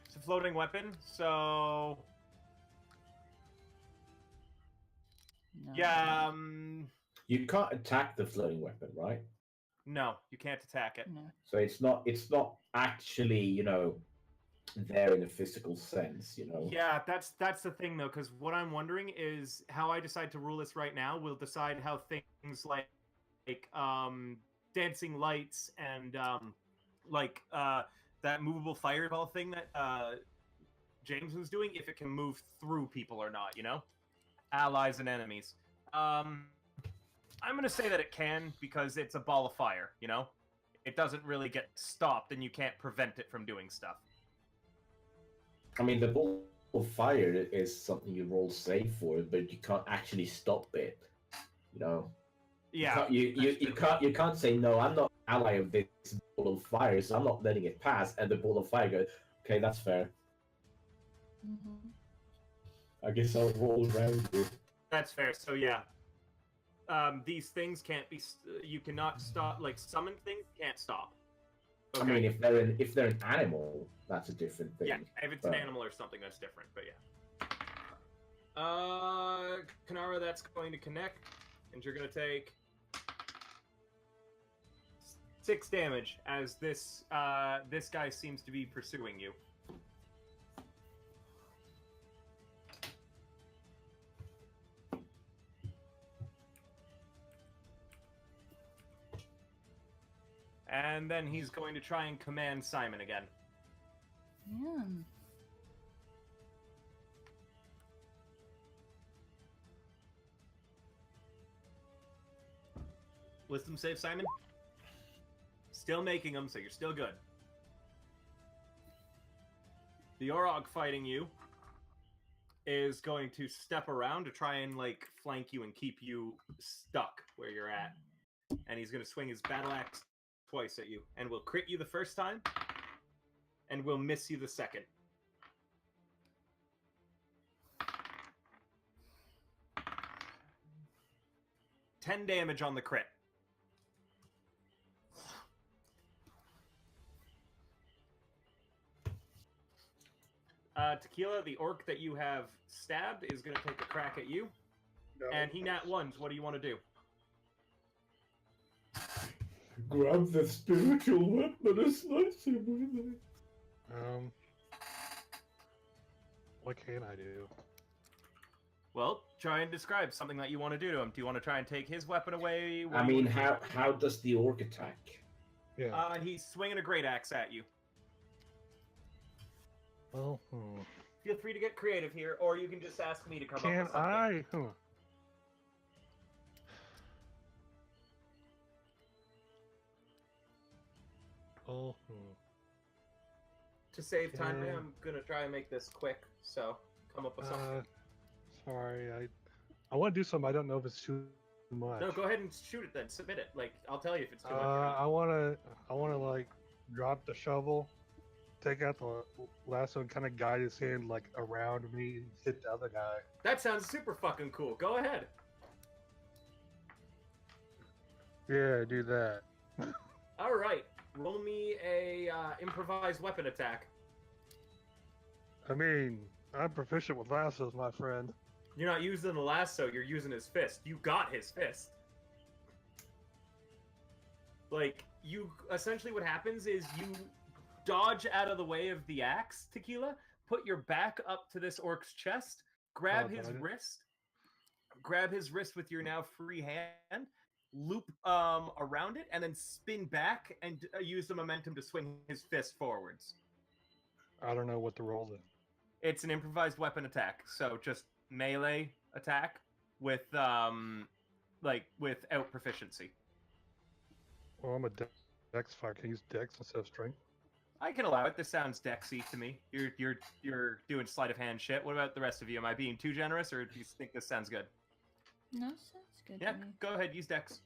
It's a floating weapon, so No. yeah. You can't attack the floating weapon, right? No, you can't attack it. No. So it's not actually, there in a physical sense, Yeah, that's the thing though, because what I'm wondering is how I decide to rule this right now will decide how things like dancing lights and that movable fireball thing that James was doing, if it can move through people or not, allies and enemies. I'm gonna say that it can because it's a ball of fire, it doesn't really get stopped and you can't prevent it from doing stuff. I mean, the ball of fire is something you roll save for, but you can't actually stop it. Yeah, You can't say no. I'm not an ally of this ball of fire, so I'm not letting it pass. And the ball of fire goes, okay, that's fair. Mm-hmm. I guess I'll roll around it. that's fair. So yeah, these things can't be. You cannot stop. Like summon things can't stop. Okay? I mean, if they're an animal, that's a different thing. Yeah, if it's an animal or something, that's different. But yeah. Kinara, that's going to connect, and you're going to take 6 damage as this guy seems to be pursuing you. And then he's going to try and command Simon again. Yeah. Wisdom save, Simon. Still making them, so you're still good. The Orog fighting you is going to step around to try and flank you and keep you stuck where you're at. And he's going to swing his battle axe twice at you, and will crit you the first time, and will miss you the second. $10 damage on the crit. Tequila, the orc that you have stabbed, is going to take a crack at you. No. And he nat ones. What do you want to do? Grab the spiritual weapon and slice him with it. What can I do? Well, try and describe something that you want to do to him. Do you want to try and take his weapon away? What I do you mean, want to how does the orc attack? Yeah. He's swinging a great axe at you. Well, Feel free to get creative here, or you can just ask me to come up can with something. I? Oh. To save time, Okay. I'm going to try and make this quick, so come up with something. Sorry, I want to do something. I don't know if it's too much. No, go ahead and shoot it then. Submit it. I'll tell you if it's too much. I wanna drop the shovel, take out the lasso, and kind of guide his hand around me and hit the other guy. That sounds super fucking cool. Go ahead. Yeah, do that. All right. Roll me a improvised weapon attack. I mean, I'm proficient with lassos, my friend. You're not using the lasso, you're using his fist. You got his fist. Essentially what happens is you dodge out of the way of the axe, Tequila, put your back up to this orc's chest, grab his wrist with your now free hand, loop around it, and then spin back and use the momentum to swing his fist forwards. I don't know what to roll then. It's an improvised weapon attack, so just melee attack with without proficiency. Well, I'm a dex fire. Can I use dex instead of strength? I can allow it. This sounds dexy to me. You're doing sleight of hand shit. What about the rest of you? Am I being too generous, or do you think this sounds good? No, sounds good Yeah, to me. go ahead, use Dex.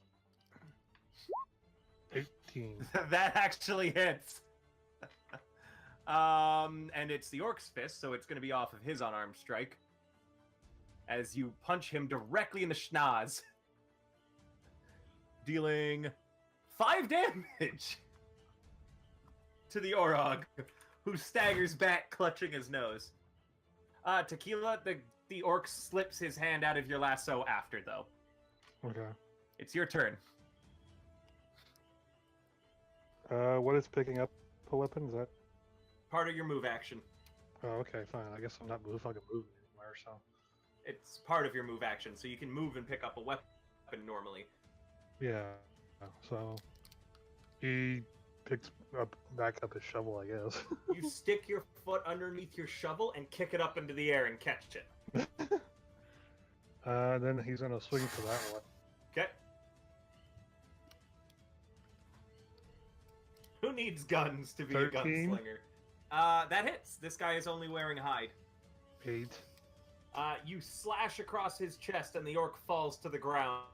18. That actually hits. And it's the orc's fist, so it's going to be off of his unarmed strike. As you punch him directly in the schnoz, dealing 5 damage to the Orog, who staggers back, clutching his nose. Tequila, the orc slips his hand out of your lasso after, though. Okay. It's your turn. What is picking up a weapon? Is that? Part of your move action. Oh, okay, fine. I guess I'm not fucking moving anywhere, so. It's part of your move action, so you can move and pick up a weapon normally. Yeah. So he picks back up his shovel, I guess. You stick your foot underneath your shovel and kick it up into the air and catch it. Then he's gonna swing for that one. Okay. Who needs guns to be 13? a gunslinger? That hits. This guy is only wearing hide. 8. You slash across his chest and the orc falls to the ground.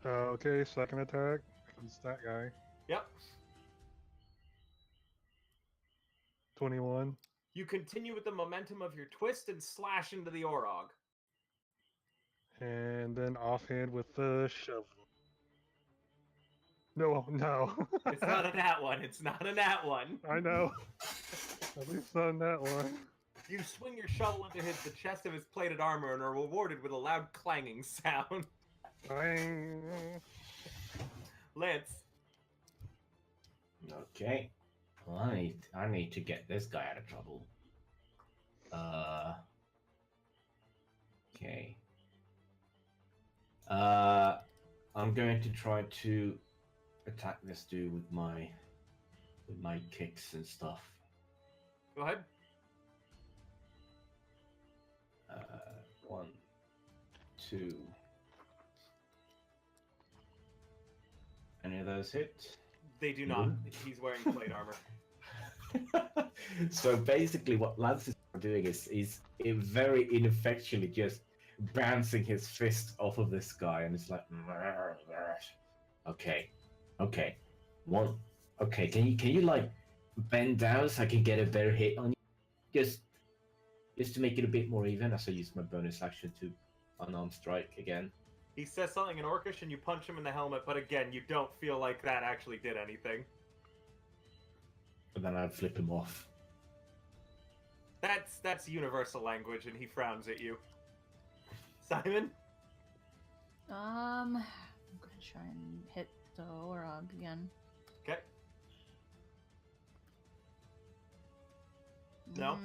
Okay, second attack. It's that guy. Yep. 21. You continue with the momentum of your twist and slash into the Orog. And then offhand with the shovel. No. It's not a nat one. It's not a nat one. I know. At least on that one. You swing your shovel into the chest of his plated armor and are rewarded with a loud clanging sound. Bang. Lance. Okay. Well, I need to get this guy out of trouble. Okay. I'm going to try to attack this dude with my kicks and stuff. Go ahead. 1, 2. Any of those hit? They do not. He's wearing plate armor. So basically, what Lance is doing is very ineffectually just bouncing his fist off of this guy, and it's like, okay, one, okay. Can you like bend down so I can get a better hit on you? Just to make it a bit more even, as I use my bonus action to unarmed strike again. He says something in Orcish and you punch him in the helmet, but again, you don't feel like that actually did anything. And then I'd flip him off. That's universal language, and he frowns at you. Simon? I'm gonna try and hit the Orog again. Okay. No.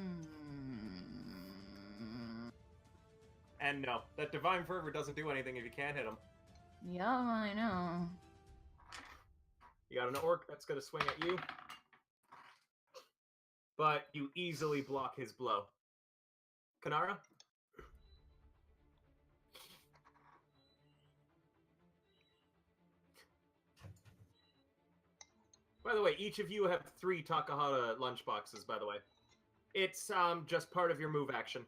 And no. That Divine Fervor doesn't do anything if you can't hit him. Yeah, I know. You got an orc that's going to swing at you. But you easily block his blow. Kinara? By the way, each of you have 3 Takahata lunchboxes, by the way. It's just part of your move action.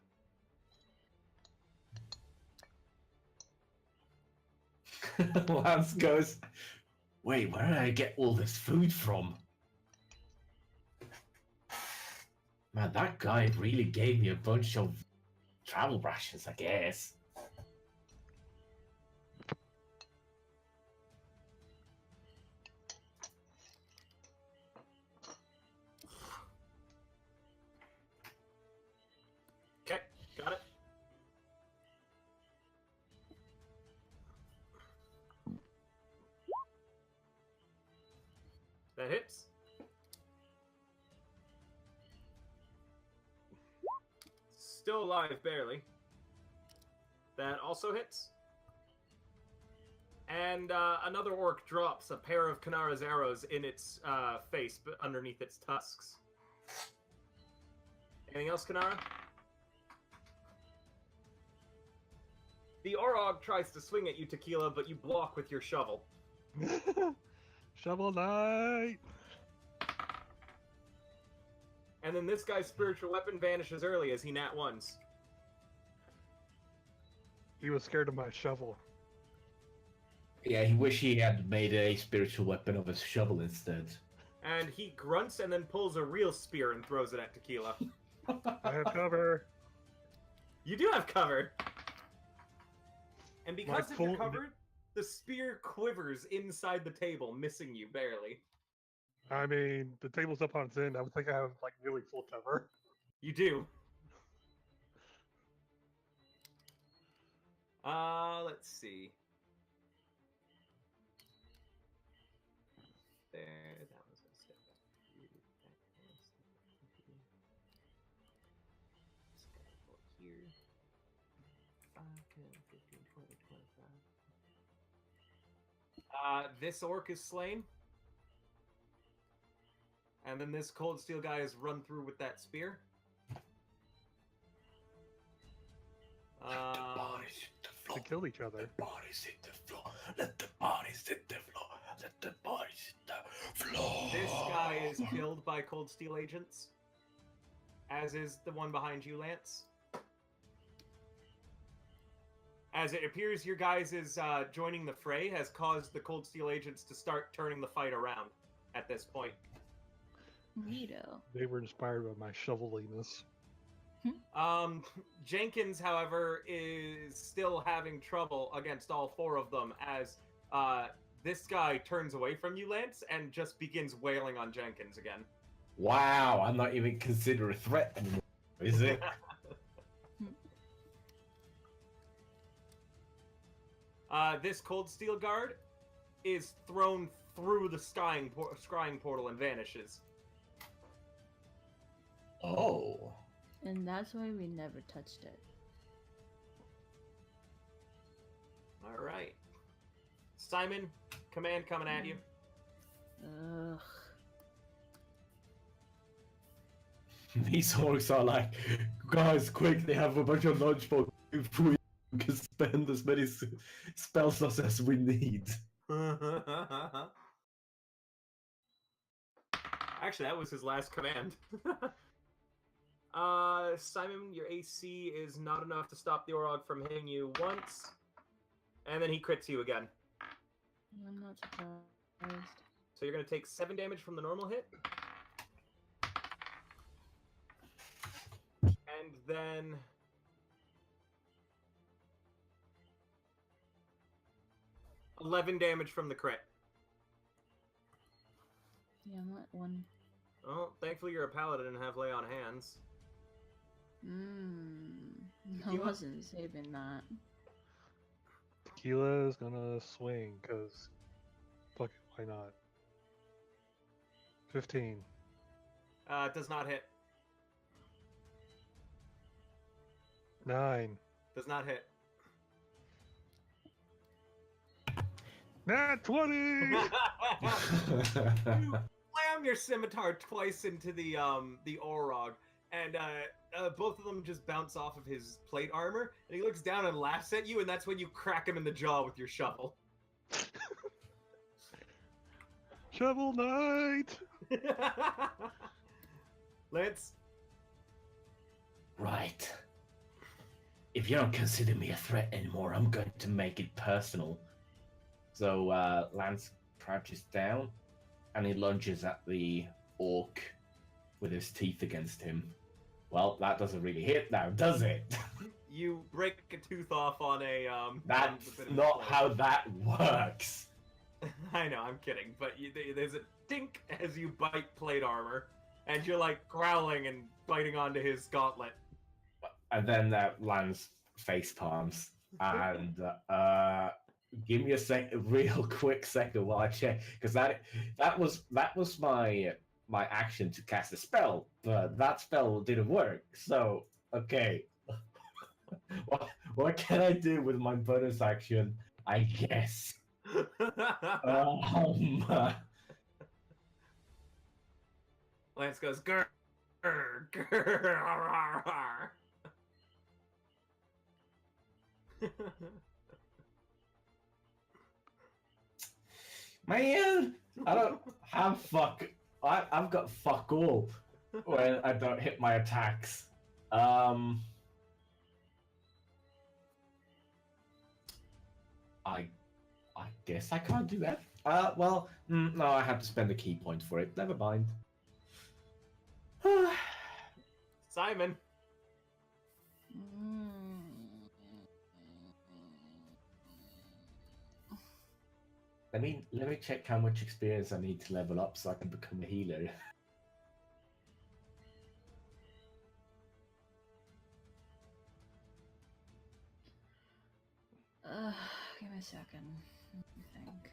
Lance goes, wait, where did I get all this food from? Man, that guy really gave me a bunch of travel rations, I guess. Okay, got it. That hits. Still alive, barely. That also hits. And another orc drops a pair of Kinara's arrows in its face, but underneath its tusks. Anything else, Kinara? The Orog tries to swing at you, Tequila, but you block with your shovel. Shovel Knight! And then this guy's spiritual weapon vanishes early as he nat ones. He was scared of my shovel. Yeah, he wish he had made a spiritual weapon of his shovel instead. And he grunts and then pulls a real spear and throws it at Tequila. I have cover. You do have cover! And My because you're full- covered, the spear quivers inside the table, missing you barely. I mean, the table's up on its end. I would think I have like nearly full cover. You do. Let's see. There, that was a step back. This guy go here. 5, 10, 15, 20, 25. This orc is slain. And then this cold steel guy is run through with that spear. Let the bodies hit the floor. To kill each other. Let the bodies hit the floor. Let the bodies hit the floor. Let the bodies hit the floor. This guy is killed by cold steel agents, as is the one behind you, Lance. As it appears your guys' joining the fray has caused the cold steel agents to start turning the fight around at this point. Neato. They were inspired by my shoveliness. Jenkins, however, is still having trouble against all four of them as this guy turns away from you, Lance, and just begins wailing on Jenkins again. Wow, I'm not even considered a threat anymore, is it? This cold steel guard is thrown through the scrying portal and vanishes. Oh. And that's why we never touched it. All right. Simon, command coming at you. Ugh. These orcs are like, guys, quick, they have a bunch of lunch for if we can spend as many spell slots as we need. Actually, that was his last command. Simon, your AC is not enough to stop the Orog from hitting you once, and then he crits you again. I'm not surprised. So you're going to take 7 damage from the normal hit. And then... $11 damage from the crit. Yeah, I'm at 1. Well, thankfully you're a paladin and have lay on hands. I Tequila? wasn't saving that. Tequila is gonna swing, cause fuck it, why not? 15. Does not hit. 9. Does not hit. Nat 20! You slam your scimitar twice into the Orog, and both of them just bounce off of his plate armor, and he looks down and laughs at you, and that's when you crack him in the jaw with your shovel. Shovel Knight! Lance? Right. If you don't consider me a threat anymore, I'm going to make it personal. So Lance crouches down, and he lunges at the orc with his teeth against him. Well, that doesn't really hit now, does it? You break a tooth off on a That's on a bit of not plate. how that works. I know, I'm kidding, but there's a dink as you bite plate armor, and you're like growling and biting onto his gauntlet. And then Lance face palms, and give me a real quick second while I check, because that was my action to cast a spell, but that spell didn't work. So okay, what can I do with my bonus action? I guess. Lance goes grr, grr, grr. Man, I don't have fuck. I've got fuck all when I don't hit my attacks. I guess I can't do that. No, I have to spend a key point for it. Never mind. Simon. Let me check how much experience I need to level up so I can become a healer. Give me a second. Let me think.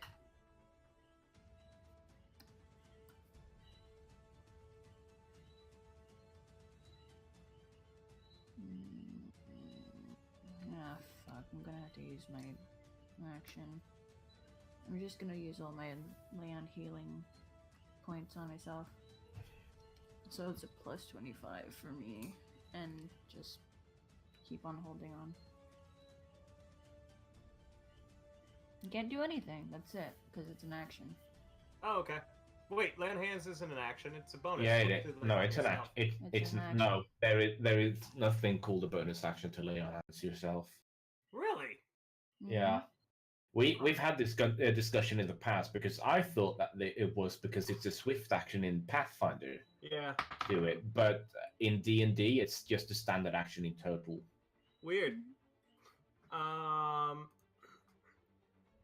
Fuck. I'm gonna have to use my action. I'm just gonna use all my land healing points on myself. So it's a plus 25 for me. And just keep on holding on. You can't do anything. That's it, because it's an action. Oh, okay. Wait, land hands isn't an action; it's a bonus. Yeah, No, it's an action. It's an action. No. There is nothing called a bonus action to lay on hands yourself. Really? Yeah, we've had this discussion in the past because I thought that it was because it's a swift action in Pathfinder. Yeah. Do it, but in D&D it's just a standard action in total. Weird.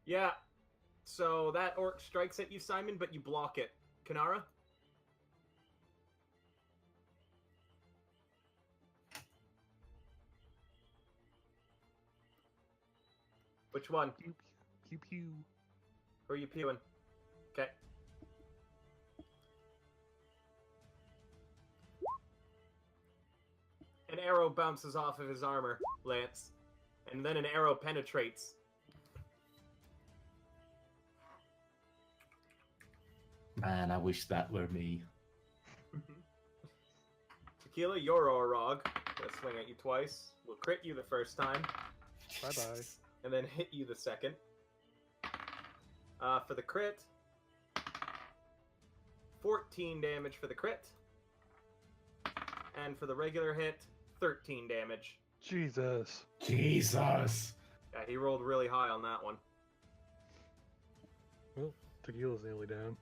Yeah. So that orc strikes at you, Simon, but you block it. Kinara? Which one? Pew pew pew. Who are you pewing? Okay. An arrow bounces off of his armor, Lance. And then an arrow penetrates. Man, I wish that were me. Tequila, your Orog. Gonna swing at you twice. Will crit you the first time. Bye-bye. And then hit you the second. For the crit, 14 damage for the crit. And for the regular hit, 13 damage. Jesus. Jesus. Yeah, he rolled really high on that one. Well, Tequila's nearly down.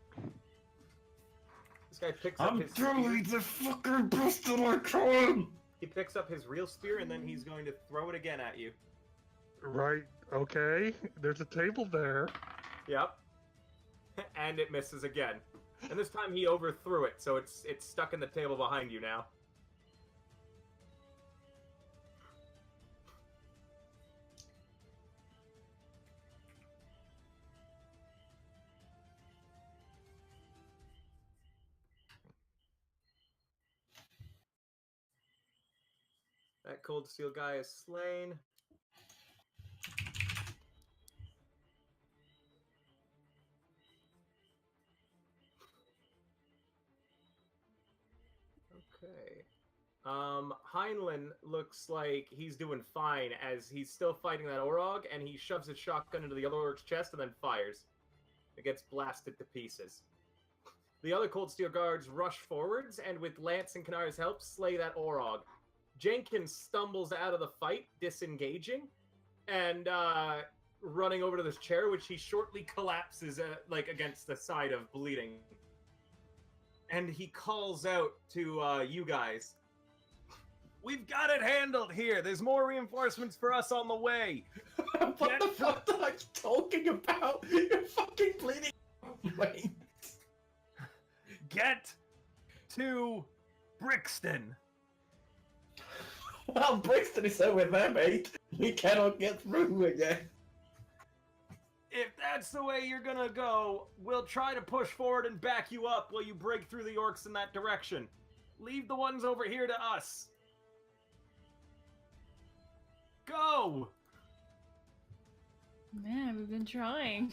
This guy picks up his doing spear. the fucking best that I can. He picks up his real spear and then he's going to throw it again at you. Right, okay. There's a table there. Yep. And it misses again. And this time he overthrew it, so it's stuck in the table behind you now. That cold steel guy is slain. Okay. Heinlein looks like he's doing fine as he's still fighting that Orog, and he shoves his shotgun into the other Orog's chest and then fires. It gets blasted to pieces. The other Cold Steel guards rush forwards, and with Lance and Kinara's help, slay that Orog. Jenkins stumbles out of the fight, disengaging, and running over to this chair, which he shortly collapses like against the side of, bleeding. And he calls out to you guys. We've got it handled here. There's more reinforcements for us on the way. What the fuck are you talking about? You're fucking bleeding. Wait. Get to Brixton. Well, Brixton is over there, mate. We cannot get through again. If that's the way you're gonna go, we'll try to push forward and back you up while you break through the orcs in that direction. Leave the ones over here to us. Go! Man, we've been trying.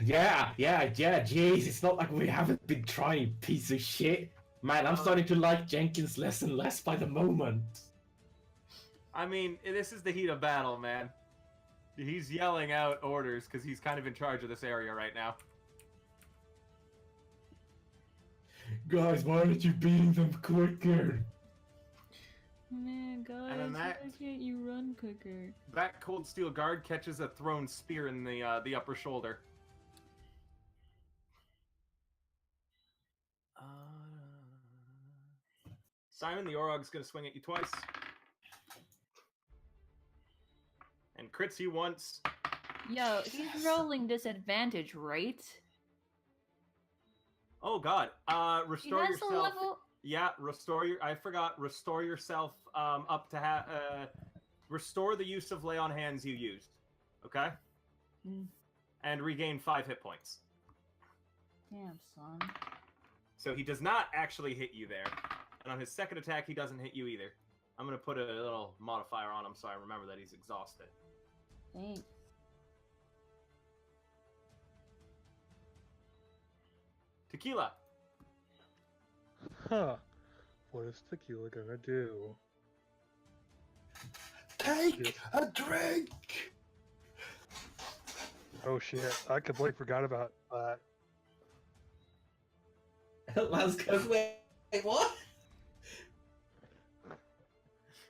Yeah, jeez, it's not like we haven't been trying, piece of shit. Man, I'm starting to like Jenkins less and less by the moment. I mean, this is the heat of battle, man. He's yelling out orders because he's kind of in charge of this area right now. Guys, why aren't you beating them quicker? Man, guys, And then why can't you run quicker? That cold steel guard catches a thrown spear in the upper shoulder. Simon, the Orog's going to swing at you twice. And crits you once. Yo, he's rolling disadvantage, right? Oh god. Restore He has the yourself. level. Yeah, I forgot. Restore yourself up to restore the use of lay on hands you used. Okay? And regain 5 hit points. Damn, son. So he does not actually hit you there. And on his second attack, he doesn't hit you either. I'm going to put a little modifier on him so I remember that he's exhausted. Thanks. Tequila. Huh. What is Tequila gonna do? Take a drink! Oh shit, I completely forgot about that. Lance goes, wait, what?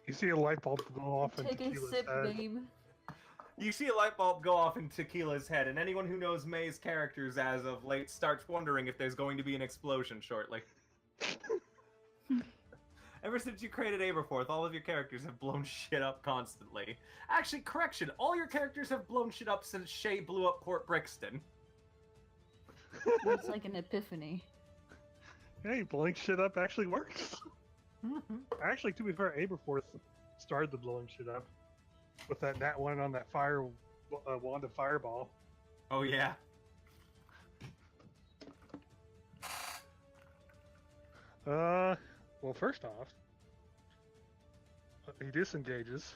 You see a light bulb go off in Take a Tequila's sip, head. babe. You see a light bulb go off in Tequila's head, and anyone who knows May's characters as of late starts wondering if there's going to be an explosion shortly. Ever since you created Aberforth, all of your characters have blown shit up constantly. Actually, correction, all your characters have blown shit up since Shay blew up Port Brixton. It's like an epiphany. Hey, blowing shit up actually works. Actually, to be fair, Aberforth started the blowing shit up with that nat one on that fire wand of fireball. Oh yeah. Well, first off, he disengages.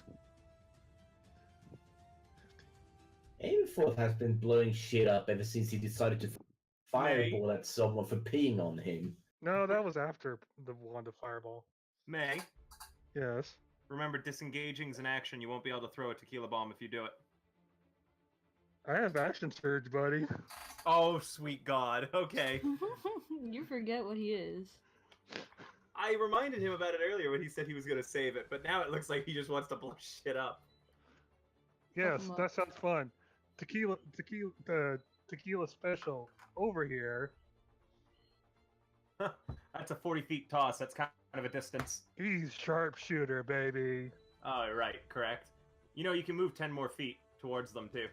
Aberforth has been blowing shit up ever since he decided to fireball at someone for peeing on him. No, that was after the wand of fireball. May, Yes. remember disengaging's an action. You won't be able to throw a tequila bomb if you do it. I have action surge, buddy. Oh, sweet God. Okay. You forget what he is. I reminded him about it earlier when he said he was going to save it, but now it looks like he just wants to blow shit up. Yes, him up. that sounds fun. Tequila special over here. That's a 40 feet toss. That's kind of a distance. He's sharpshooter, baby. Oh, right. Correct. You know, you can move 10 more feet towards them, too.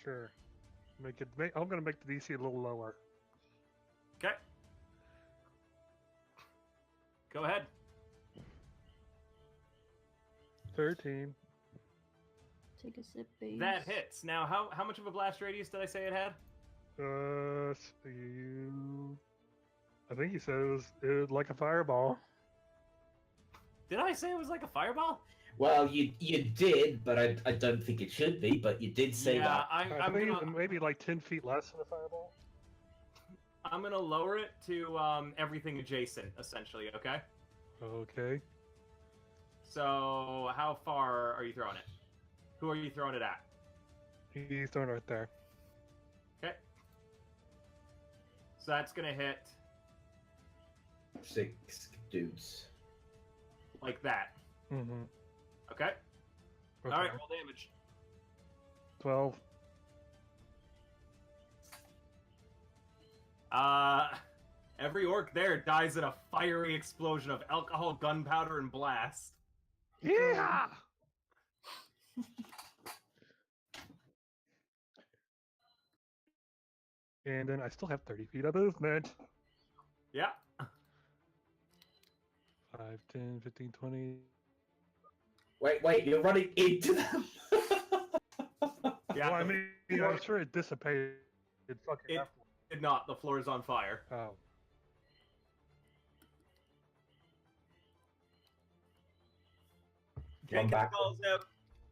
Sure. I'm gonna make the DC a little lower. Okay. Go ahead. 13. Take a sip, babe. That hits. Now, how much of a blast radius did I say it had? I think you said it was like a fireball. Did I say it was like a fireball? Well, you did, but I don't think it should be, but you did say Yeah, that. I I'm think gonna maybe like 10 feet less than a fireball. I'm gonna lower it to everything adjacent, essentially. Okay. Okay. So how far are you throwing it? Who are you throwing it at? He's throwing right there. Okay. So that's gonna hit 6 dudes. like that. Mm-hmm. Okay. Okay. All right. Roll damage. 12. Every orc there dies in a fiery explosion of alcohol, gunpowder, and blast. Yeah! And then I still have 30 feet of movement. Yeah. 5, 10, 15, 20. Wait, you're running into them? Yeah. Well, I mean, I'm sure it dissipated. It fucking It did not. The floor is on fire. Oh. Run Jenkins back. calls out,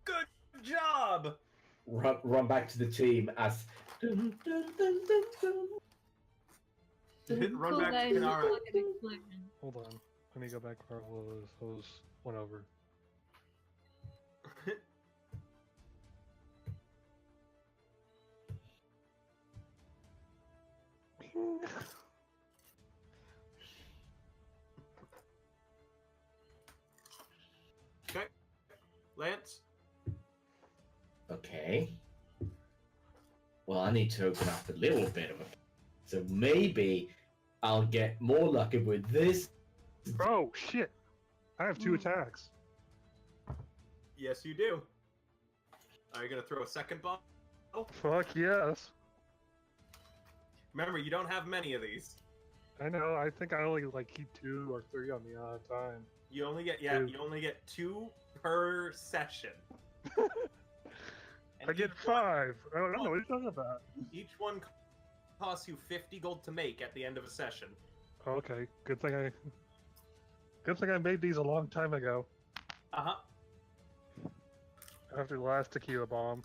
"Good job!" Run back to the team as... Run Cool back guys, to Kinara. look at explosion. Hold on. Let me go back where I was one over. Lance? Okay. Well, I need to open up a little bit of it. So maybe I'll get more lucky with this. Oh shit! I have 2 attacks. Yes, you do. Are you gonna throw a second bomb? Fuck yes. Remember, you don't have many of these. I know. I think I only like keep 2 or 3 on the odd time. You only get Two. you only get 2 per session. And I get each one- 5. I don't know what you're talking about. Each one costs you 50 gold to make at the end of a session. Okay, good thing I made these a long time ago. Uh-huh. After the last tequila bomb.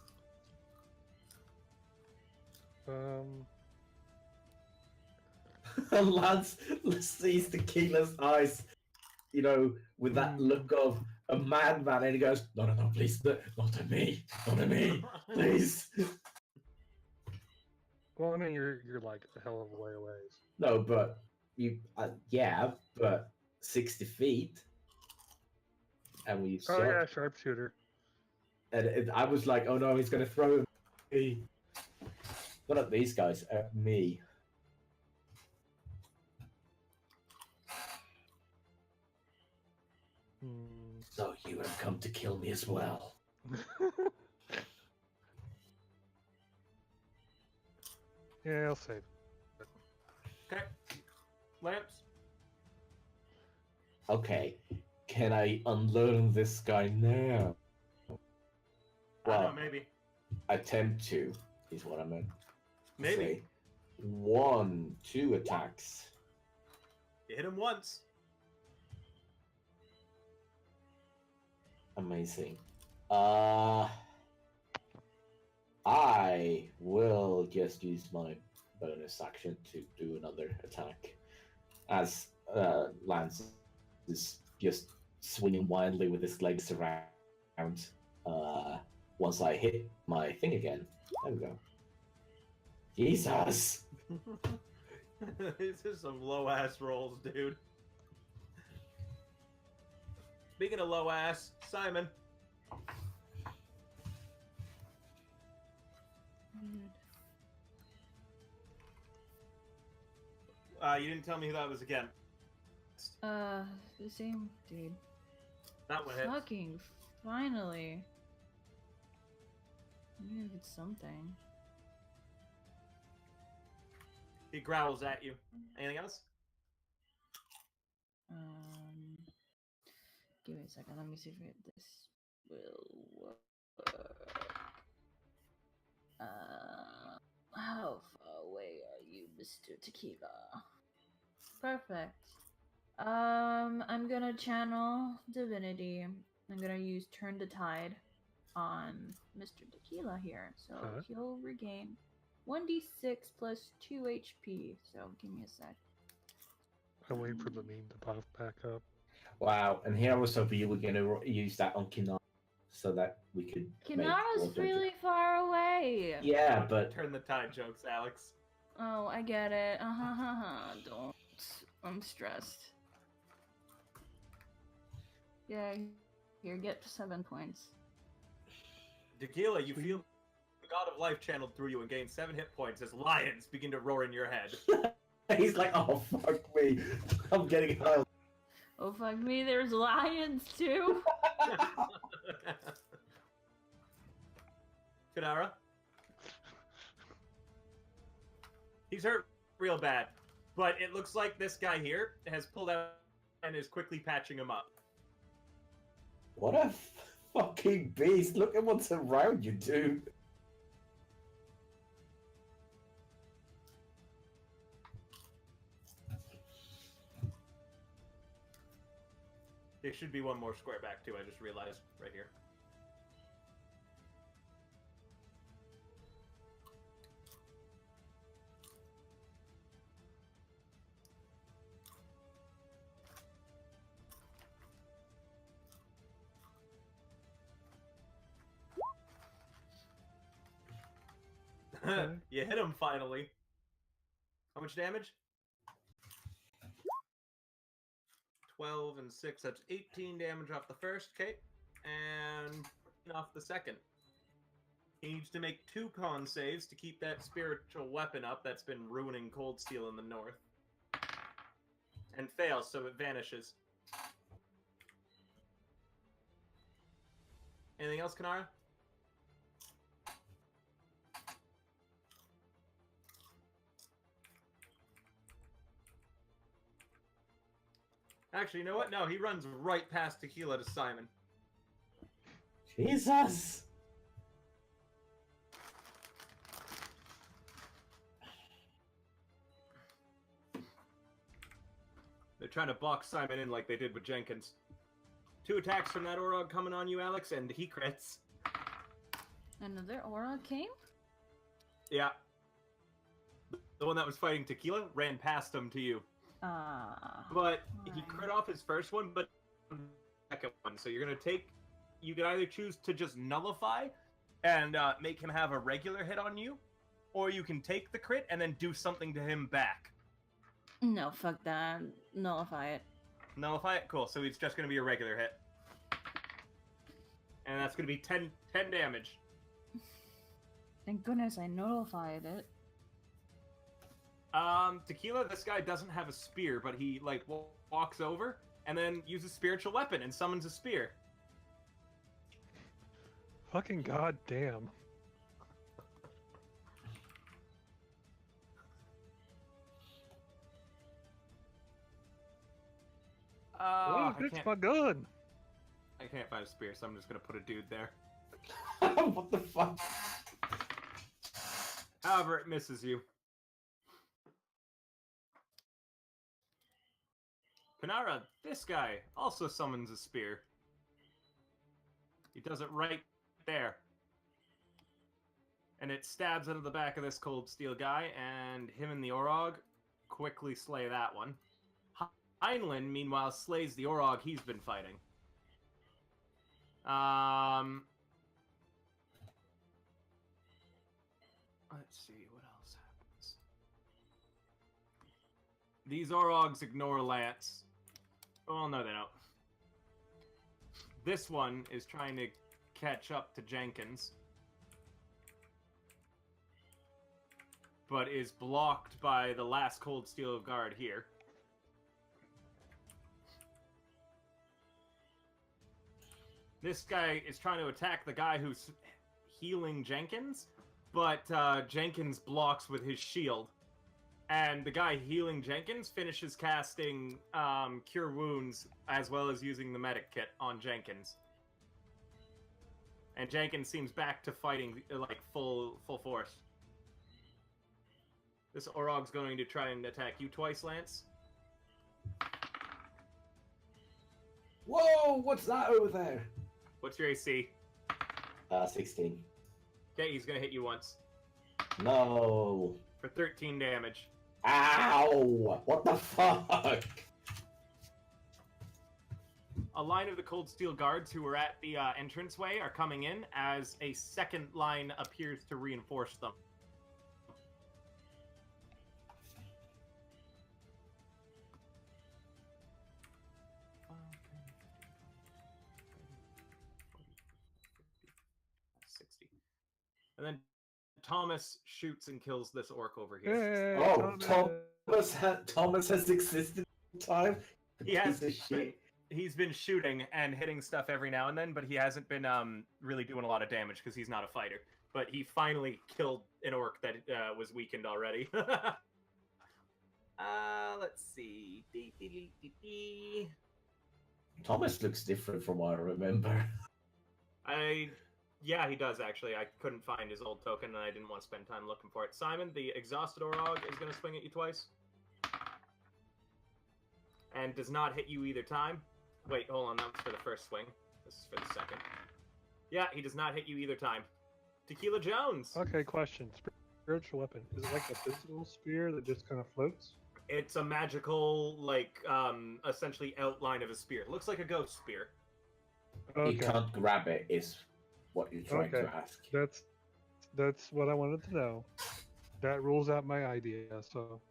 Lance sees Tequila's eyes, you know, with that look of a madman, and he goes, "No, no, no, please, not at me, not at me, please." Well, I mean, you're like a hell of a way away. No, but you, yeah, but 60 feet, and we. Oh yeah, sharpshooter. And I was like, "Oh no, he's gonna throw me." Not at these guys, at me. So you have come to kill me as well. Yeah, I'll save. Okay. Lance? Okay, can I unlearn this guy now? I Well, don't know, maybe. attempt to, is what I meant. to Maybe. say. 1, 2 attacks. You hit him once. Amazing. I will just use my bonus action to do another attack. As Lance is just swinging wildly with his legs around. Once I hit my thing again. There we go. Jesus! These are some low-ass rolls, dude. Speaking of low-ass, Simon. You didn't tell me who that was again. The same dude. That one hit. Fucking finally. I knew it's something. He growls at you. Anything else? Give me a second. Let me see if this will work. How far away are you, Mr. Tequila? Perfect. I'm gonna channel divinity. I'm gonna use Turn the Tide on Mr. Tequila here, so he'll regain 1d6 plus 2 HP. So give me a sec. I'm waiting for the meme to pop back up. Wow, and here I was hoping you were going to use that on Kinara so that we could. Kinara's really far away. Yeah, but. Turn the tide jokes, Alex. Oh, I get it. Don't. I'm stressed. Yeah, here, get 7 points. Tequila, you feel the god of life channeled through you and gain 7 hit points as lions begin to roar in your head. He's like, "Oh, fuck me. I'm getting high." Oh, fuck me, there's lions too? Kinara? He's hurt real bad, but it looks like this guy here has pulled out and is quickly patching him up. What a fucking beast. Look at what's around you, dude. There should be one more square back too, I just realized right here. You hit him finally. How much damage? 12 and 6, that's 18 damage off the first, okay? and off the second. He needs to make 2 con saves to keep that spiritual weapon up that's been ruining Cold Steel in the north. And fails, so it vanishes. Anything else, Kinara? Actually, you know what? No, he runs right past Tequila to Simon. Jesus! They're trying to box Simon in like they did with Jenkins. 2 attacks from that Orog coming on you, Alex, and he crits. Another aura came? Yeah. The one that was fighting Tequila ran past him to you. But he crit off his first one, but second one. So you're gonna take. You can either choose to just nullify and make him have a regular hit on you, or you can take the crit and then do something to him back. No, fuck that. Nullify it. Nullify it? Cool. So it's just gonna be a regular hit. And that's gonna be 10 damage. Thank goodness I nullified it. Tequila, this guy doesn't have a spear, but he, like, walks over and then uses spiritual weapon and summons a spear. Fucking goddamn. It's my gun. I can't find a spear, so I'm just gonna put a dude there. What the fuck? However, it misses you. Kinara, this guy also summons a spear. He does it right there. And it stabs into the back of this Cold Steel guy, and him and the Orog quickly slay that one. Heinlein, meanwhile, slays the Orog he's been fighting. Let's see, what else happens? These Orogs ignore Lance. Oh, no, they don't. This one is trying to catch up to Jenkins, but is blocked by the last Cold Steel guard here. This guy is trying to attack the guy who's healing Jenkins, but Jenkins blocks with his shield. And the guy healing Jenkins finishes casting Cure Wounds as well as using the medic kit on Jenkins. And Jenkins seems back to fighting like full force. This Orog's going to try and attack you twice, Lance. Whoa! What's that over there? What's your AC? 16. Okay, he's going to hit you once. No. For 13 damage. Ow! What the fuck? A line of the Cold Steel guards who were at the entranceway are coming in as a second line appears to reinforce them. And then Thomas shoots and kills this orc over here. Hey, Oh, Thomas has existed in time? He has Piece of shit. He's been shooting and hitting stuff every now and then, but he hasn't been really doing a lot of damage because he's not a fighter. But he finally killed an orc that was weakened already. Let's see. Thomas looks different from what I remember. Yeah, he does, actually. I couldn't find his old token, and I didn't want to spend time looking for it. Simon, the Exhausted Orog, is going to swing at you twice. And does not hit you either time. Wait, hold on, that was for the first swing. This is for the second. Yeah, he does not hit you either time. Tequila Jones! Okay, question. Spiritual weapon. Is it like a physical spear that just kind of floats? It's a magical, like, essentially outline of a spear. It looks like a ghost spear. Okay. You can't grab it, is what you're trying to ask. That's what I wanted to know. That rules out my idea, so...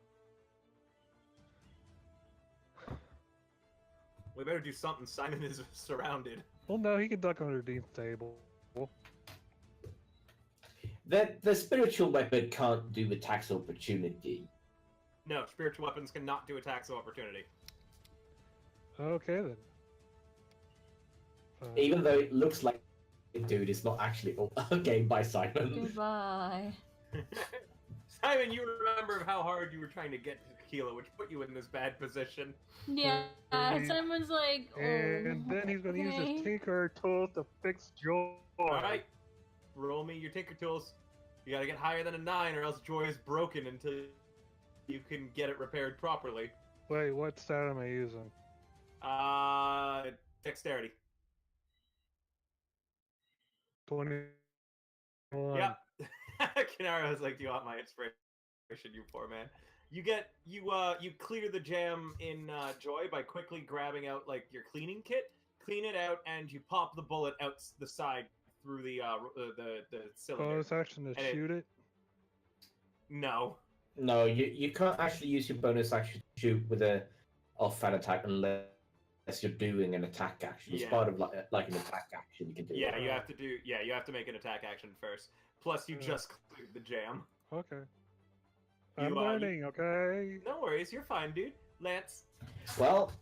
We better do something. Simon is surrounded. Well, no, he can duck underneath the table. The spiritual weapon can't do attacks of opportunity. No, spiritual weapons cannot do attacks of opportunity. Okay then. Even though it looks like dude, it's not actually. Oh, okay, bye, Simon. Goodbye. Simon, you remember how hard you were trying to get to Tequila, which put you in this bad position. Yeah, And- someone's like, oh, And then he's going to use okay. his Tinker tool to fix Joy. Alright, roll me your Tinker Tools. You gotta get higher than a 9, or else Joy is broken until you can get it repaired properly. Wait, what stat am I using? Dexterity. 21. Yeah. Kinara was like, "Do you want my inspiration, you poor man?" You clear the jam in Joy by quickly grabbing out like your cleaning kit, clean it out, and you pop the bullet out the side through the cylinder. Bonus action to And shoot it? No. No, you can't actually use your bonus action to shoot with a off-fan attack unless you're doing an attack action. It's Yeah. part of like an attack action you can do. Yeah, you have to make an attack action first. Plus, you Yeah. just cleared the jam. Okay. You, I'm learning, okay? No worries, you're fine, dude. Lance. Well,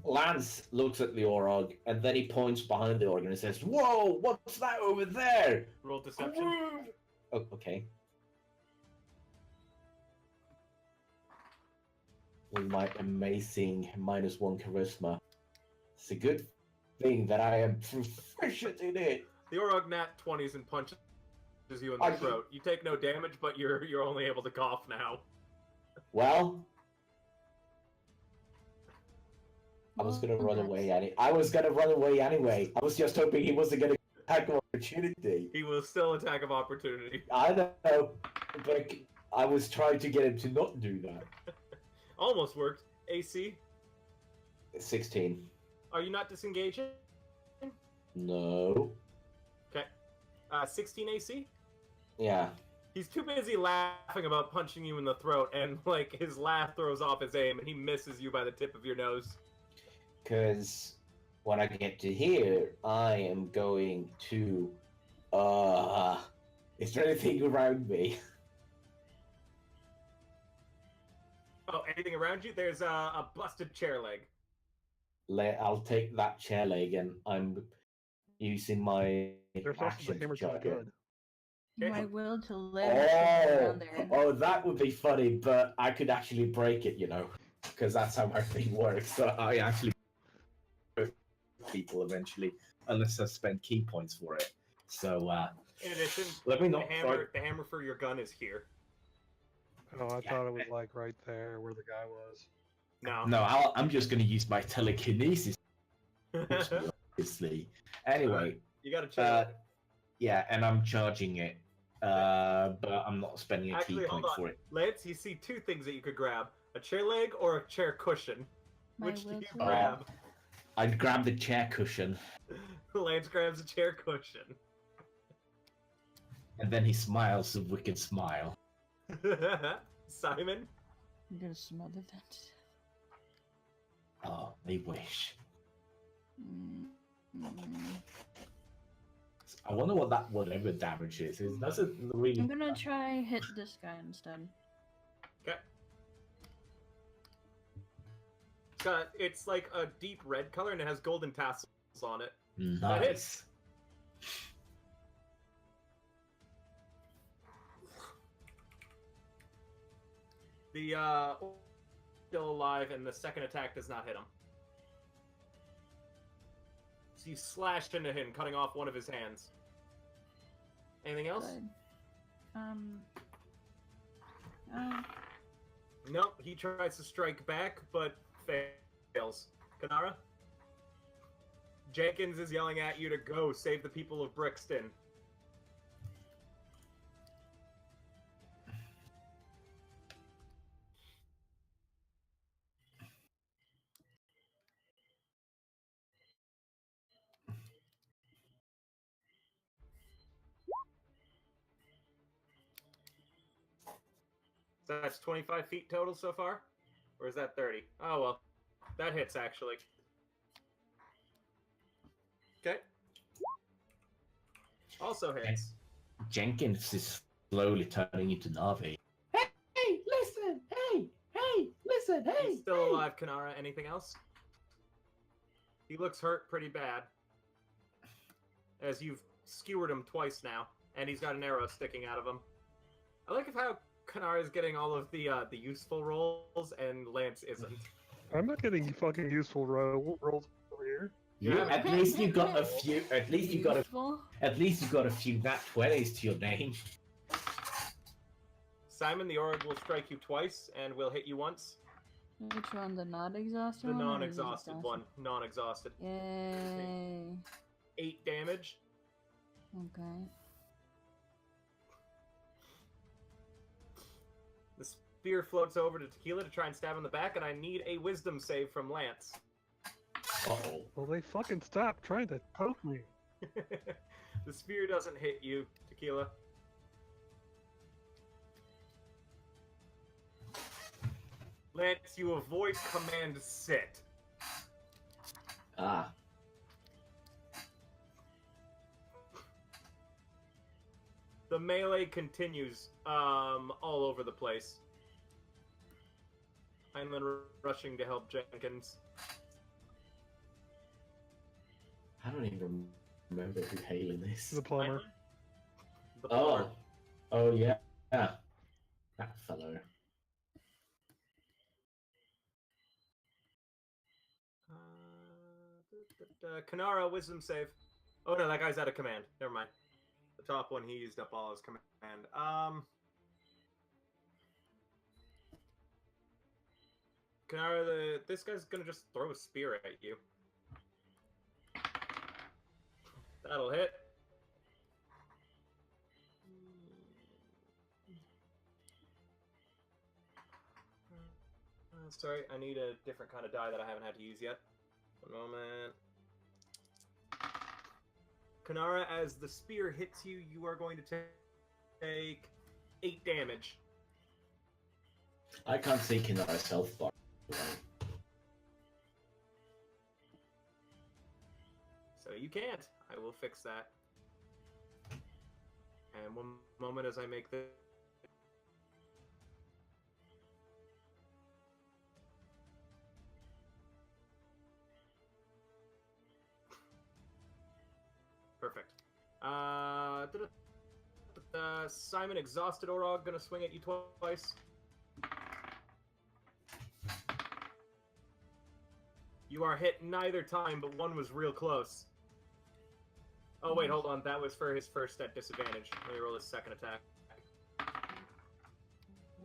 Lance looks at the Orog and then he points behind the org and says, "Whoa, what's that over there?" Roll deception. Oh, okay. With my amazing -1 charisma. It's a good thing that I am proficient in it. The Orog nat 20s and punches you in the throat. You take no damage, but you're only able to cough now. Well, I was gonna run away I was gonna run away anyway. I was just hoping he wasn't gonna attack of opportunity. He will still attack of opportunity. I know, but I was trying to get him to not do that. Almost worked. AC, 16. are you not disengaging? No. Okay. 16 AC? Yeah. He's too busy laughing about punching you in the throat, and like his laugh throws off his aim, and he misses you by the tip of your nose. Because when I get to here, I am going to. Is there anything around me? Oh, anything around you? There's a busted chair leg. I'll take that chair leg and I'm using my There's also action the to hammer to charge the it. good. My will to live Oh, around there. oh, that would be funny, but I could actually break it, you know, because that's how my thing works. So I actually people eventually, unless I spend key points for it. So In addition, let me not the hammer for your gun is here. Oh, I thought it was like right there where the guy was. No. No, I'm just going to use my telekinesis, obviously. Anyway, You gotta chill. yeah, and I'm charging it, but I'm not spending a Actually, key hold point on. for it. Lance, you see two things that you could grab: a chair leg or a chair cushion. My Which do will you to grab? I'd grab the chair cushion, Lance grabs a chair cushion. and then he smiles a wicked smile. Simon? I'm gonna smother that to death. Oh, they wish. I wonder what that whatever damage is. It doesn't really. I'm gonna try hit this guy instead. Okay. It's like a deep red color and it has golden tassels on it. That Nice. hits. The still alive, and the second attack does not hit him. So you slashed into him, cutting off one of his hands. Anything else? Good. Nope. He tries to strike back, but fails. Kinara? Jenkins is yelling at you to go save the people of Brixton. So that's 25 feet total so far? Or is that 30? Oh, well. That hits, actually. Okay. Also hits. Jenkins is slowly turning into Navi. Hey, listen! Hey, listen! He's still alive, Kinara. Anything else? He looks hurt pretty bad. As you've skewered him twice now, and he's got an arrow sticking out of him. I like how Kinara is getting all of the useful rolls, and Lance isn't. I'm not getting fucking useful rolls over here. Yeah, at least you got a few. At least you got Useful. At least you got a few nat 20s to your name. Simon, the orb will strike you twice, and will hit you once. Which one? The not exhausted The one? or the non-exhausted one. Non-exhausted. Yay. 8 damage. Okay. The spear floats over to Tequila to try and stab him in the back, and I need a wisdom save from Lance. Uh-oh. Well, they fucking stopped trying to poke me. The spear doesn't hit you, Tequila. Lance, you avoid command sit. Ah. The melee continues all over the place. I'm then rushing to help Jenkins. I don't even remember who hailing this. The plumber. The plumber. Oh yeah. Yeah. That fellow. Kinara, wisdom save. Oh no, that guy's out of command. Never mind. The top one, he used up all his command. Kinara, this guy's gonna just throw a spear at you. That'll hit. Sorry, I need a different kind of die that I haven't had to use yet. One moment. Kinara, as the spear hits you, you are going to take 8 damage. I can't see Kinara's health bar. So you can't. I will fix that. And one moment as I make the... Perfect. Simon, exhausted Orog, gonna swing at you twice. You are hit neither time, but one was real close. Oh wait, hold on. That was for his first at disadvantage. Let me roll his second attack.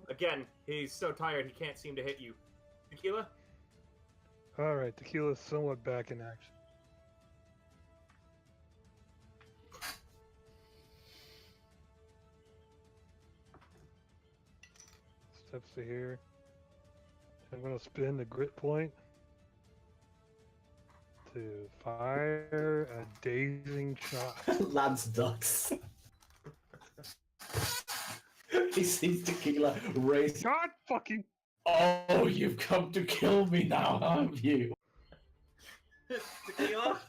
Again, he's so tired he can't seem to hit you. Tequila? Alright, Tequila's somewhat back in action. Steps to here. I'm gonna spin the grit point to fire a dazing shot. Lance ducks. He sees Tequila raise. God fucking! Oh, you've come to kill me now, haven't you? Tequila?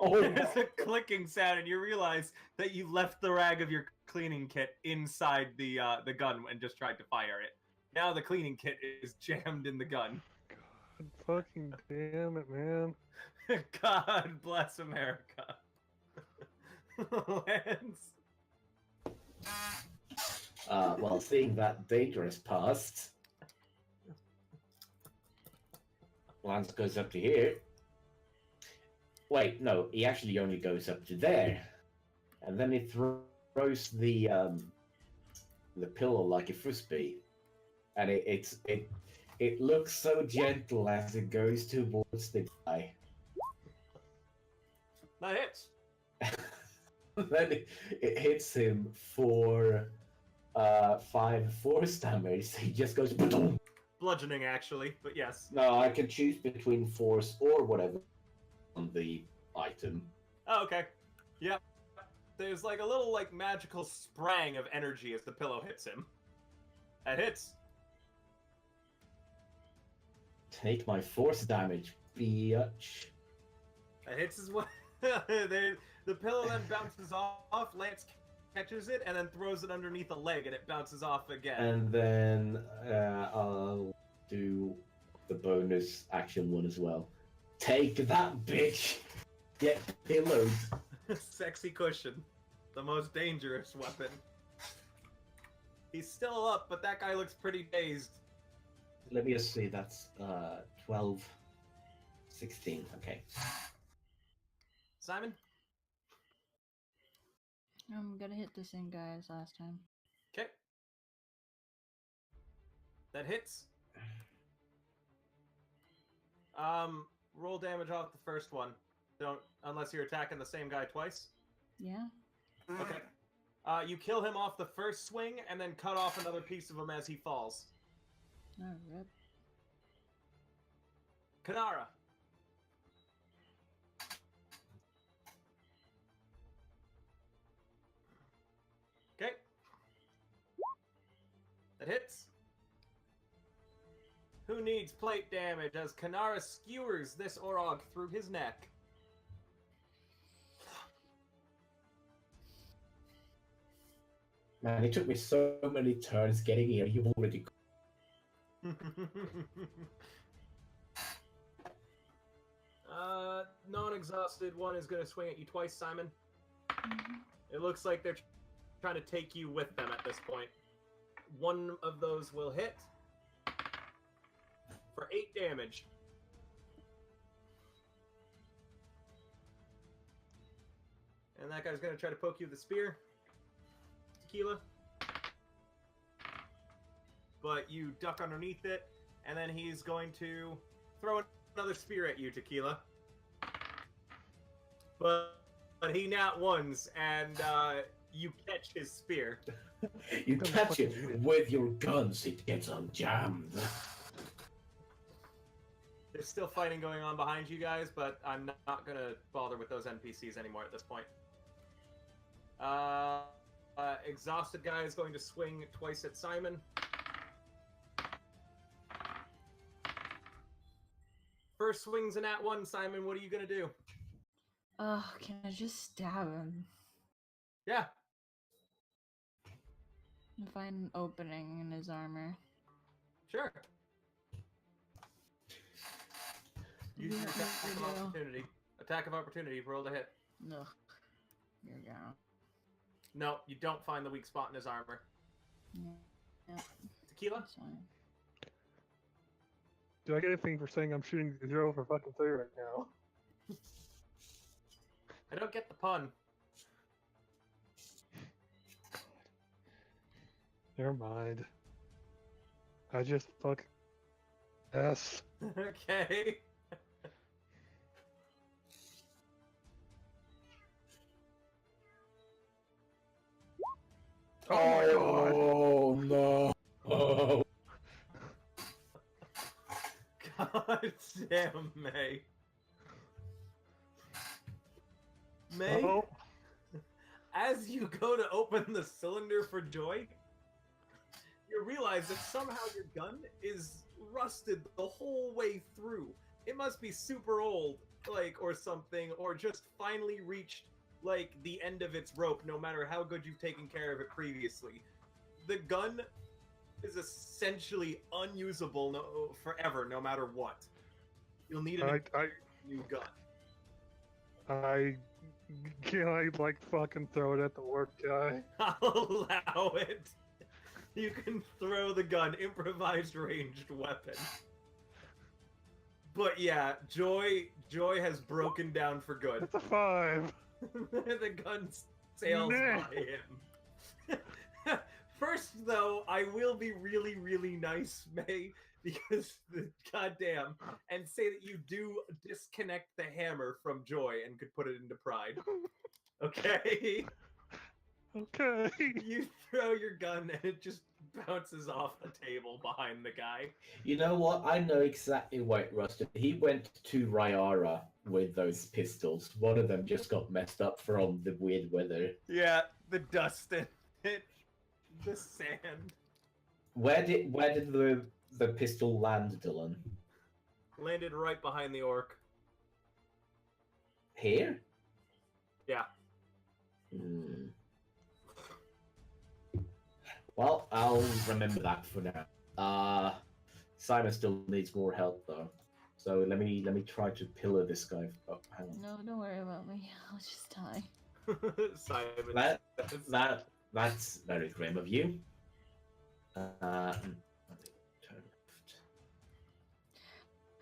Oh. There's a clicking sound, and you realize that you left the rag of your cleaning kit inside the gun and just tried to fire it. Now the cleaning kit is jammed in the gun. God fucking damn it, man. God bless America. Lance. Well, seeing that dangerous past, Lance goes up to here. Wait, no, he actually only goes up to there, and then he throws the pillow like a frisbee, and it looks so gentle as it goes towards the guy. That hits. Then it hits him for 5 force damage. He just goes boom. Bludgeoning, actually, but yes. No, I can choose between force or whatever on the item. Oh, okay. Yep. There's like a little like magical sprang of energy as the pillow hits him. That hits. Take my force damage, bitch. That hits as well. The pillow then bounces off. Lance catches it and then throws it underneath a leg, and it bounces off again. And then I'll do the bonus action one as well. Take that, bitch! Get pillowed. Sexy cushion. The most dangerous weapon. He's still up, but that guy looks pretty dazed. Let me just see, that's 12, 16, okay. Simon? I'm gonna hit the same guy as last time. Okay. That hits. Roll damage off the first one. Don't, unless you're attacking the same guy twice. Yeah. Okay. You kill him off the first swing, and then cut off another piece of him as he falls. Oh, rip. Kinara. Okay. That hits. Who needs plate damage as Kinara skewers this Orog through his neck? Man, it took me so many turns getting here, you've already... Non-exhausted one is going to swing at you twice, Simon. It looks like they're trying to take you with them at this point. One of those will hit for 8 damage. And that guy's going to try to poke you with a spear. Tequila. But you duck underneath it, and then he's going to throw another spear at you, Tequila. But he nat ones, and you catch his spear. You catch it with your guns, it gets unjammed. There's still fighting going on behind you guys, but I'm not going to bother with those NPCs anymore at this point. Exhausted guy is going to swing twice at Simon. First swing's an at one, Simon. What are you going to do? Oh, can I just stab him? Yeah. Find an opening in his armor. Sure. Use your Yeah, attack of yeah. opportunity. Attack of opportunity. Roll to hit. No. Here we go. No, you don't find the weak spot in his armor. Yeah. Tequila? That's fine. Do I get anything for saying I'm shooting 0 for fucking 3 right now? I don't get the pun. Never mind. I just fuck. Yes. Okay. Oh my god. no! Oh. God damn, May. May, Oh. as you go to open the cylinder for Joy, you realize that somehow your gun is rusted the whole way through. It must be super old, like, or something, or just finally reached, like, the end of its rope, no matter how good you've taken care of it previously. The gun is essentially unusable forever, no matter what. You'll need a new gun. Can I like fucking throw it at the work guy? I'll allow it. You can throw the gun, improvised ranged weapon. But yeah, Joy has broken down for good. It's a 5. The gun sails Nah. by him. First, though, I will be really, really nice, May, because goddamn, and say that you do disconnect the hammer from Joy and could put it into Pride. Okay? Okay. You throw your gun and it just bounces off the table behind the guy. You know what? I know exactly why it rusted. He went to Ryara with those pistols. One of them just got messed up from the weird weather. Yeah, the dust and it, the sand. Where did the pistol land, Dylan? Landed right behind the orc. Here? Yeah. Hmm. Well, I'll remember that for now. Simon still needs more help though. So let me try to pillar this guy. Oh, hang on. No, don't worry about me. I'll just die. Simon. That's very grim of you. Let me turn left.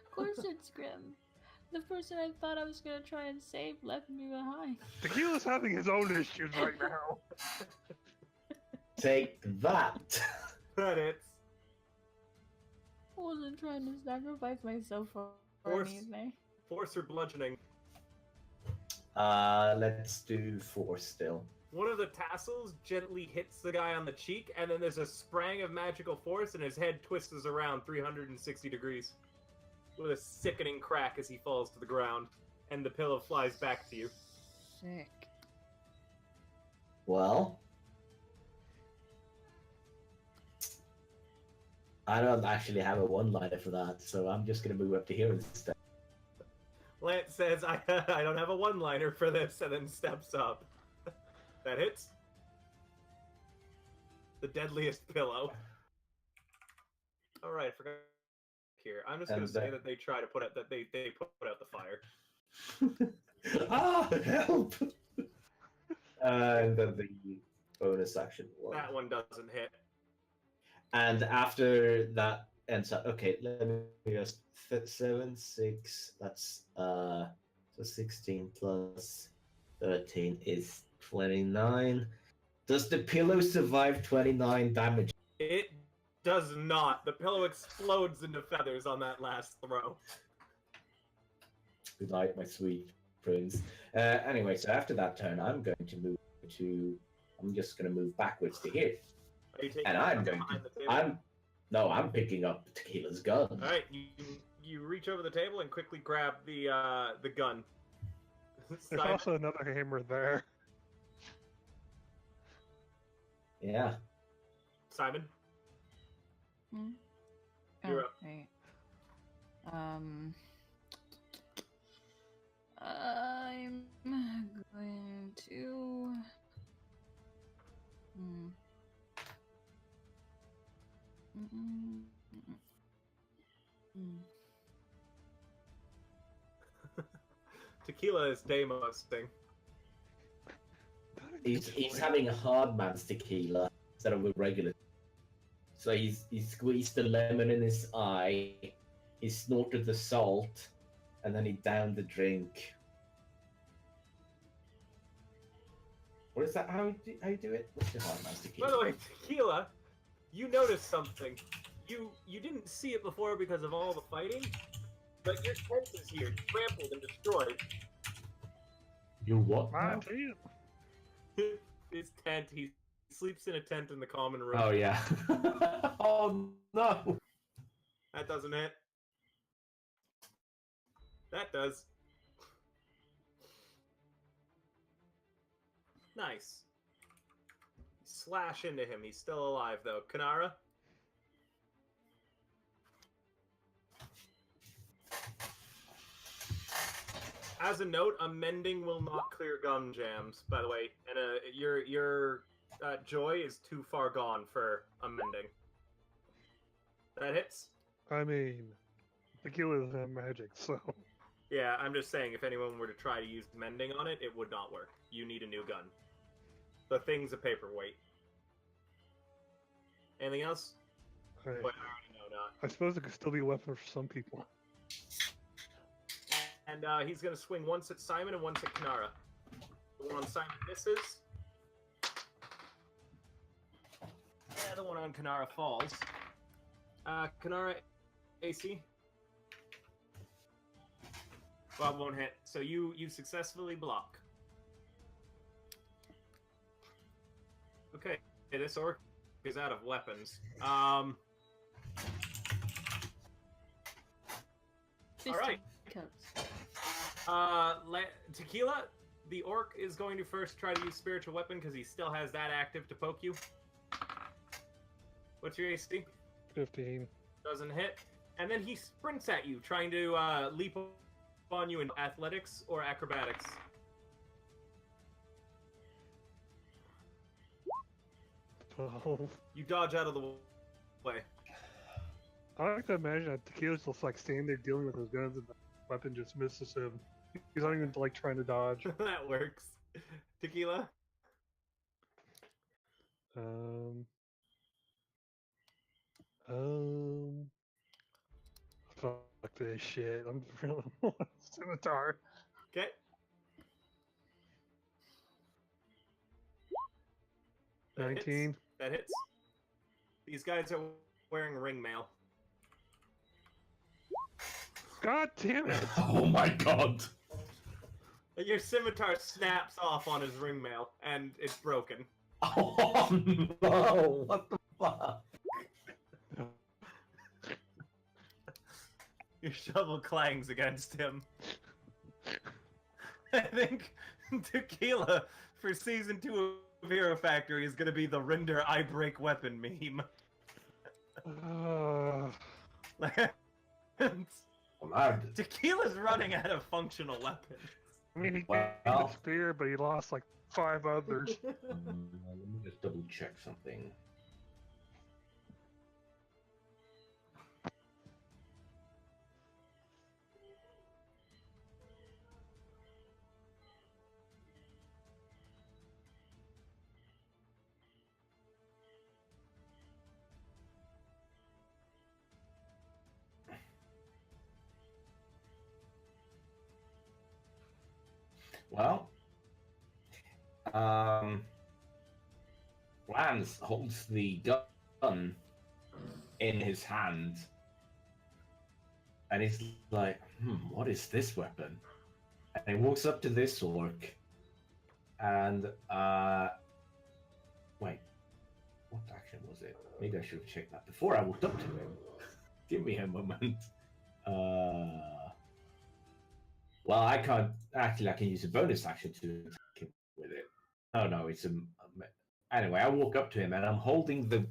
Of course it's grim. The person I thought I was gonna try and save left me behind. Tequila's having his own issues right now. Take that. That hits. I wasn't trying to sacrifice myself for Force. anything. Force or bludgeoning. Let's do 4 still. One of the tassels gently hits the guy on the cheek, and then there's a sprang of magical force, and his head twists around 360 degrees. With a sickening crack as he falls to the ground, and the pillow flies back to you. Sick. Well, I don't actually have a one-liner for that, so I'm just gonna move up to here instead. Lance says, I don't have a one-liner for this, and then steps up. That hits. The deadliest pillow. Alright, forgot here. I'm just gonna And, say that they try to put out that they put out the fire. Ah, help! And then the bonus action one. That one doesn't hit. And after that ends up, okay, let me just 7, 6. That's so 16 plus 13 is 29. Does the pillow survive 29 damage? It does not. The pillow explodes into feathers on that last throw. Good night, my sweet prince. Anyway, so after that turn, I'm going to move to. I'm just going to move backwards to here, Are you taking and it I'm from going behind to. the table? I'm picking up Tequila's gun. All right, you reach over the table and quickly grab the gun. There's also another hammer there. Yeah. Simon, Hmm? You're up. Right. I'm going to. Tequila is Deimosing. He's having a hard man's tequila instead of a regular. So he squeezed the lemon in his eye, he snorted the salt, and then he downed the drink. What is that? How you do it? What's the hard man's tequila? By the way, Tequila, you noticed something. You didn't see it before because of all the fighting, but your tent is here, trampled and destroyed. You what? My now? team. His tent. He sleeps in a tent in the common room. Oh yeah. Oh no. That doesn't hit. That does. Nice. Slash into him. He's still alive, though. Kinara? As a note, amending will not clear gun jams, by the way. And your joy is too far gone for amending. That hits? I mean, Tequila doesn't have magic, so. Yeah, I'm just saying, if anyone were to try to use mending on it, it would not work. You need a new gun. The thing's a paperweight. Anything else? I, But I already know not. I suppose it could still be a weapon for some people. And he's going to swing once at Simon and once at Kinara. The one on Simon misses. Yeah, the one on Kinara falls. Kinara, AC. Well, won't hit. So you successfully block. Okay, this orc is out of weapons. All right. Tequila, the orc is going to first try to use spiritual weapon because he still has that active to poke you. What's your AC? 15. Doesn't hit. And then he sprints at you, trying to leap on you in athletics or acrobatics. Oh. You dodge out of the way. I like to imagine that Tequila's just like standing there dealing with his guns and the weapon just misses him. He's not even like trying to dodge. That works. Tequila? Um, fuck this shit. I'm really scimitar. Okay. That hits. 19. That hits. These guys are wearing ring mail. God damn it! Oh my god! Your scimitar snaps off on his ring mail, and it's broken. Oh no! What the fuck? Your shovel clangs against him. I think Tequila for season 2 of Hero Factory is gonna be the render I break weapon meme. Tequila's running out of functional weapons. I mean, he Wow. gained a spear, but he lost like 5 others. Let me just double check something. Well, Lance holds the gun in his hand, and he's like, what is this weapon? And he walks up to this orc, and, wait, what action was it? Maybe I should have checked that before I walked up to him. Give me a moment. Well, I can't. Actually, I can use a bonus action to attack him with it. Oh no, it's a. Anyway, I walk up to him and I'm holding the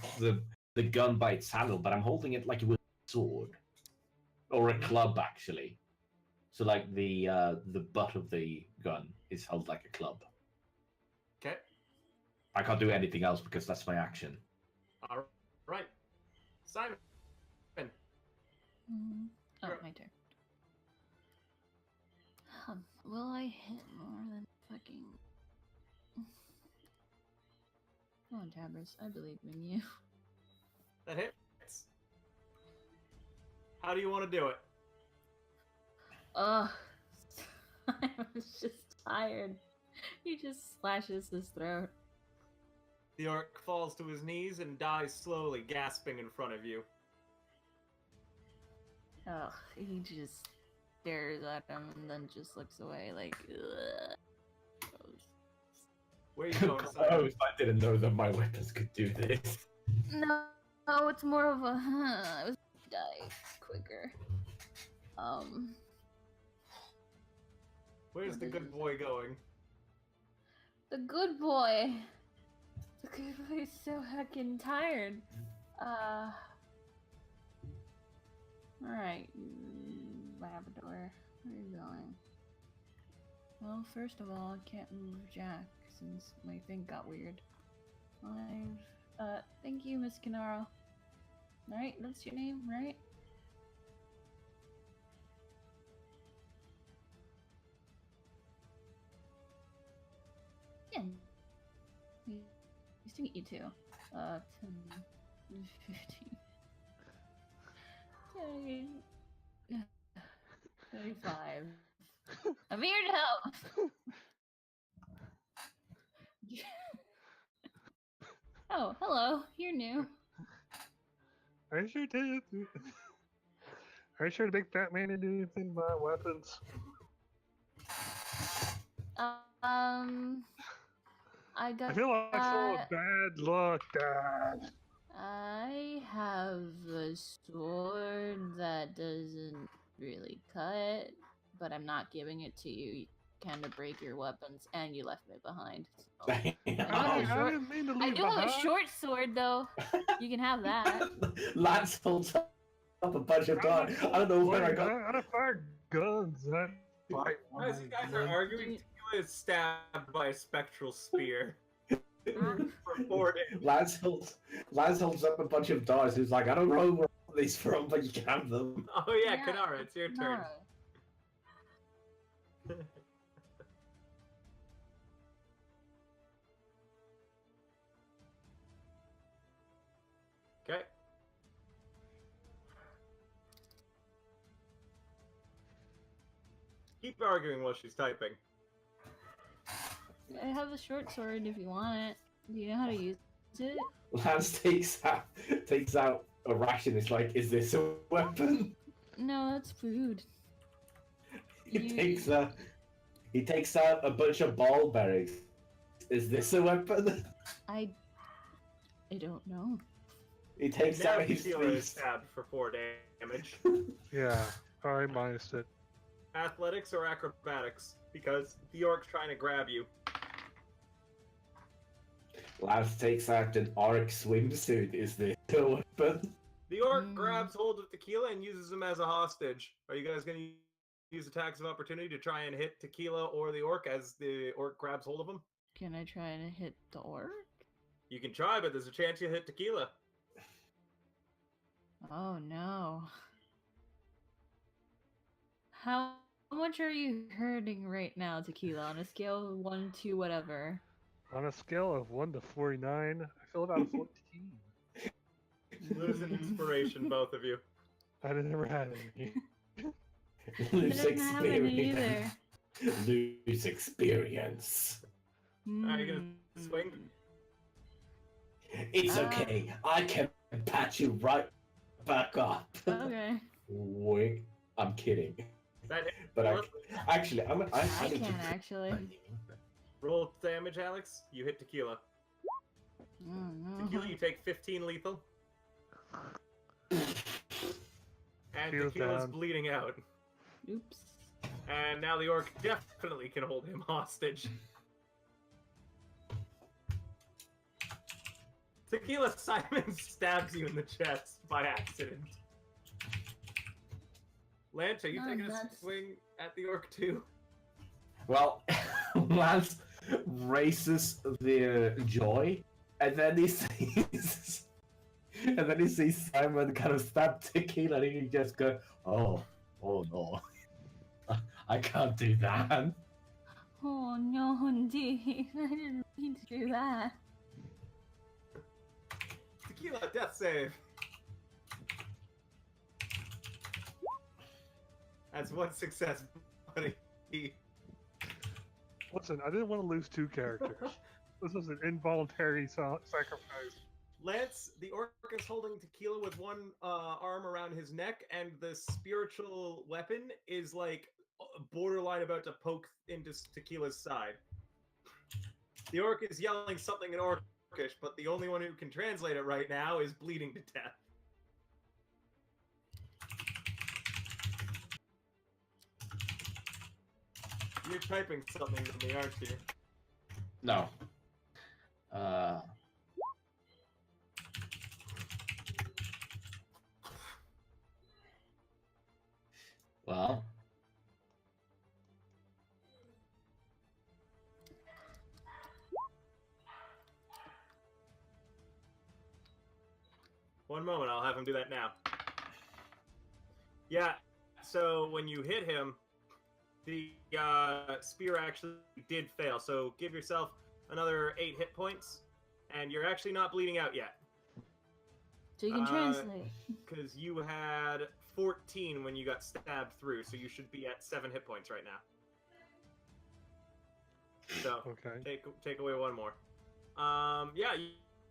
gun by its handle, but I'm holding it like it was a sword or a club, actually. So like the butt of the gun is held like a club. Okay. I can't do anything else because that's my action. All right. Simon. Oh, my turn. Will I hit more than fucking... Come on, Tabris. I believe in you. That hits. How do you want to do it? I was just tired. He just slashes his throat. The orc falls to his knees and dies slowly, gasping in front of you. Ugh, he just stares at him and then just looks away like, ugh. Where are you going, Oh, Simon? I didn't know that my weapons could do this. No, it's more of a, I was die quicker. Where's the good boy going? The good boy. The good boy is so heckin' tired. Alright, Labrador. Where are you going? Well, first of all, I can't move Jack since my thing got weird. Thank you, Miss Kinara. Alright, that's your name, right? Yeah. Nice to meet you too. 10, 15. 35. I'm here to help. Oh, hello. You're new. Are you sure to make Batman do anything about weapons? I got. I feel like I'm full of bad luck, Dad. I have a sword that doesn't really cut, but I'm not giving it to you. You kind of break your weapons, and you left me behind. So. I didn't mean to leave I do have a short sword, though. You can have that. Lance pulls up a bunch of darts. I don't know where I got. I fire guns. And I fight one As you guys are gun. arguing, Tequila is stabbed by a spectral spear. For 4 days. Lance holds up a bunch of darts. He's like, I don't know where these from, but you can have them. Oh yeah, Kinara, it's your turn. Okay. Keep arguing while she's typing. I have a short sword if you want it. Do you know how to use it? Lance takes out a ration. It's like, is this a weapon? No, that's food. He takes out a bunch of ball bearings. Is this a weapon? I don't know. He takes Now out his Tequila is fist. stabbed for 4 damage. Yeah, I minus it. Athletics or acrobatics? Because the orc's trying to grab you. Lance takes out an orc swimsuit. Is this a weapon? The orc grabs hold of Tequila and uses him as a hostage. Are you guys going to use attacks of opportunity to try and hit Tequila or the orc as the orc grabs hold of him? Can I try to hit the orc? You can try, but there's a chance you'll hit Tequila. Oh no. How much are you hurting right now, Tequila, on a scale of 1 to whatever? On a scale of 1 to 49, I feel about a 14. Lose an inspiration, both of you. I never had any. Lose I didn't have any experience. Lose experience. Are you going to swing? It's okay. I can patch you right back up. Okay. Wait, I'm kidding. That But I actually, I I need can to- actually. roll damage, Alex. You hit Tequila. Oh no. Tequila, you take 15 lethal. And Feels Tequila's down. bleeding out. Oops. And now the orc definitely can hold him hostage. Tequila Simon stabs you in the chest by accident. Lance, are you Oh, taking a that's- swing at the orc too? Well, Lance races the joy, and then he sees, Simon kind of stab Tequila, and he just go, oh no, I can't do that. Oh no, indeed. I didn't mean to do that. Tequila, death save. That's one success, buddy. Listen, I didn't want to lose 2 characters. This was an involuntary sacrifice. Lance, the orc is holding Tequila with one arm around his neck, and the spiritual weapon is like borderline about to poke into Tequila's side. The orc is yelling something in Orcish, but the only one who can translate it right now is bleeding to death. You're typing something to me, aren't you? No. Well, One moment, I'll have him do that now. Yeah, so when you hit him, the spear actually did fail. So give yourself another 8 hit points, and you're actually not bleeding out yet. So you can translate. Because you had 14 when you got stabbed through, so you should be at 7 hit points right now. So Okay. take away one more. Yeah,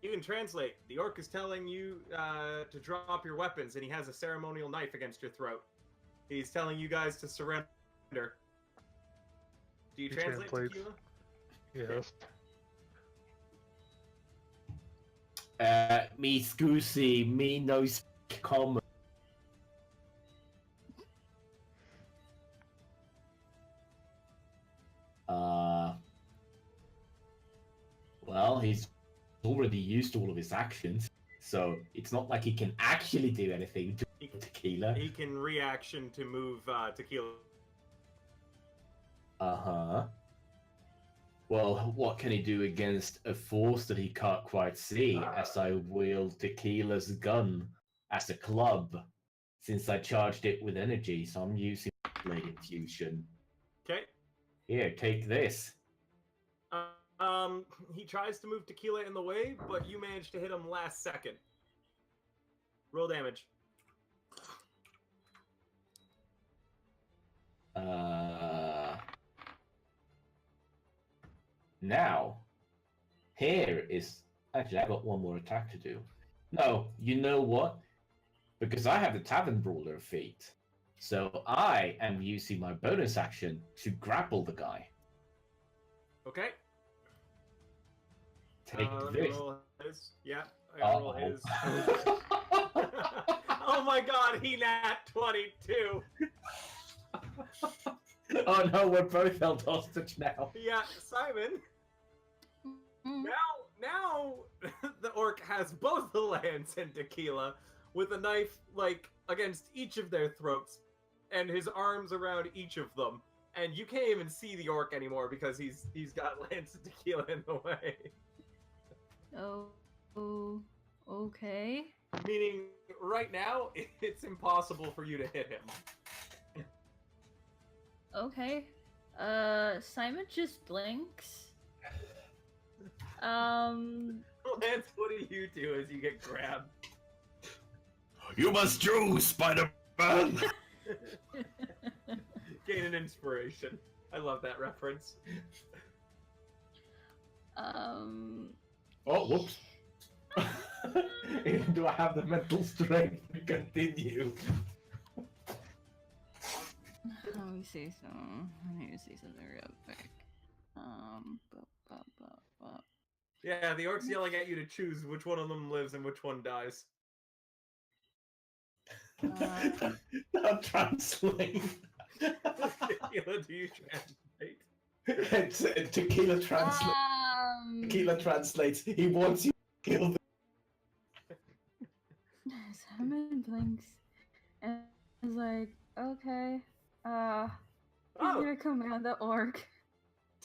you can translate. The orc is telling you to drop your weapons, and he has a ceremonial knife against your throat. He's telling you guys to surrender. Do you He translate, translates. Tequila? Yes. me scusi, me no speak common. Well, he's already used all of his actions, So it's not like he can actually do anything to Tequila. He can reaction to move Tequila. Uh-huh. Well, what can he do against a force that he can't quite see as I wield Tequila's gun as a club? Since I charged it with energy, so I'm using blade infusion. Okay. Here, take this. He tries to move Tequila in the way, but you manage to hit him last second. Roll damage. Now, here is... Actually, I got one more attack to do. No, you know what? Because I have the Tavern Brawler feat. So I am using my bonus action to grapple the guy. Okay. Take Let me this. roll his. Yeah, I gotta roll his. Oh my god, he nat 22. Oh no, we're both held hostage now. Yeah, Simon. Now the orc has both the lance and Tequila with a knife like against each of their throats and his arms around each of them. And you can't even see the orc anymore because he's got lance and Tequila in the way. Oh, okay. Meaning right now it's impossible for you to hit him. Okay. Simon just blinks. Lance, what do you do as you get grabbed? You must choose, Spider-Man! Gain an inspiration. I love that reference. Oh, whoops. Do I have the mental strength to continue? Let me see some. I need to see something real quick. Yeah, the orc's yelling at you to choose which one of them lives and which one dies. Now translate. Tequila, do you translate? Tequila translates. Tequila translates. He wants you to kill the... Simon blinks and is like, okay, he's Oh. gonna command the orc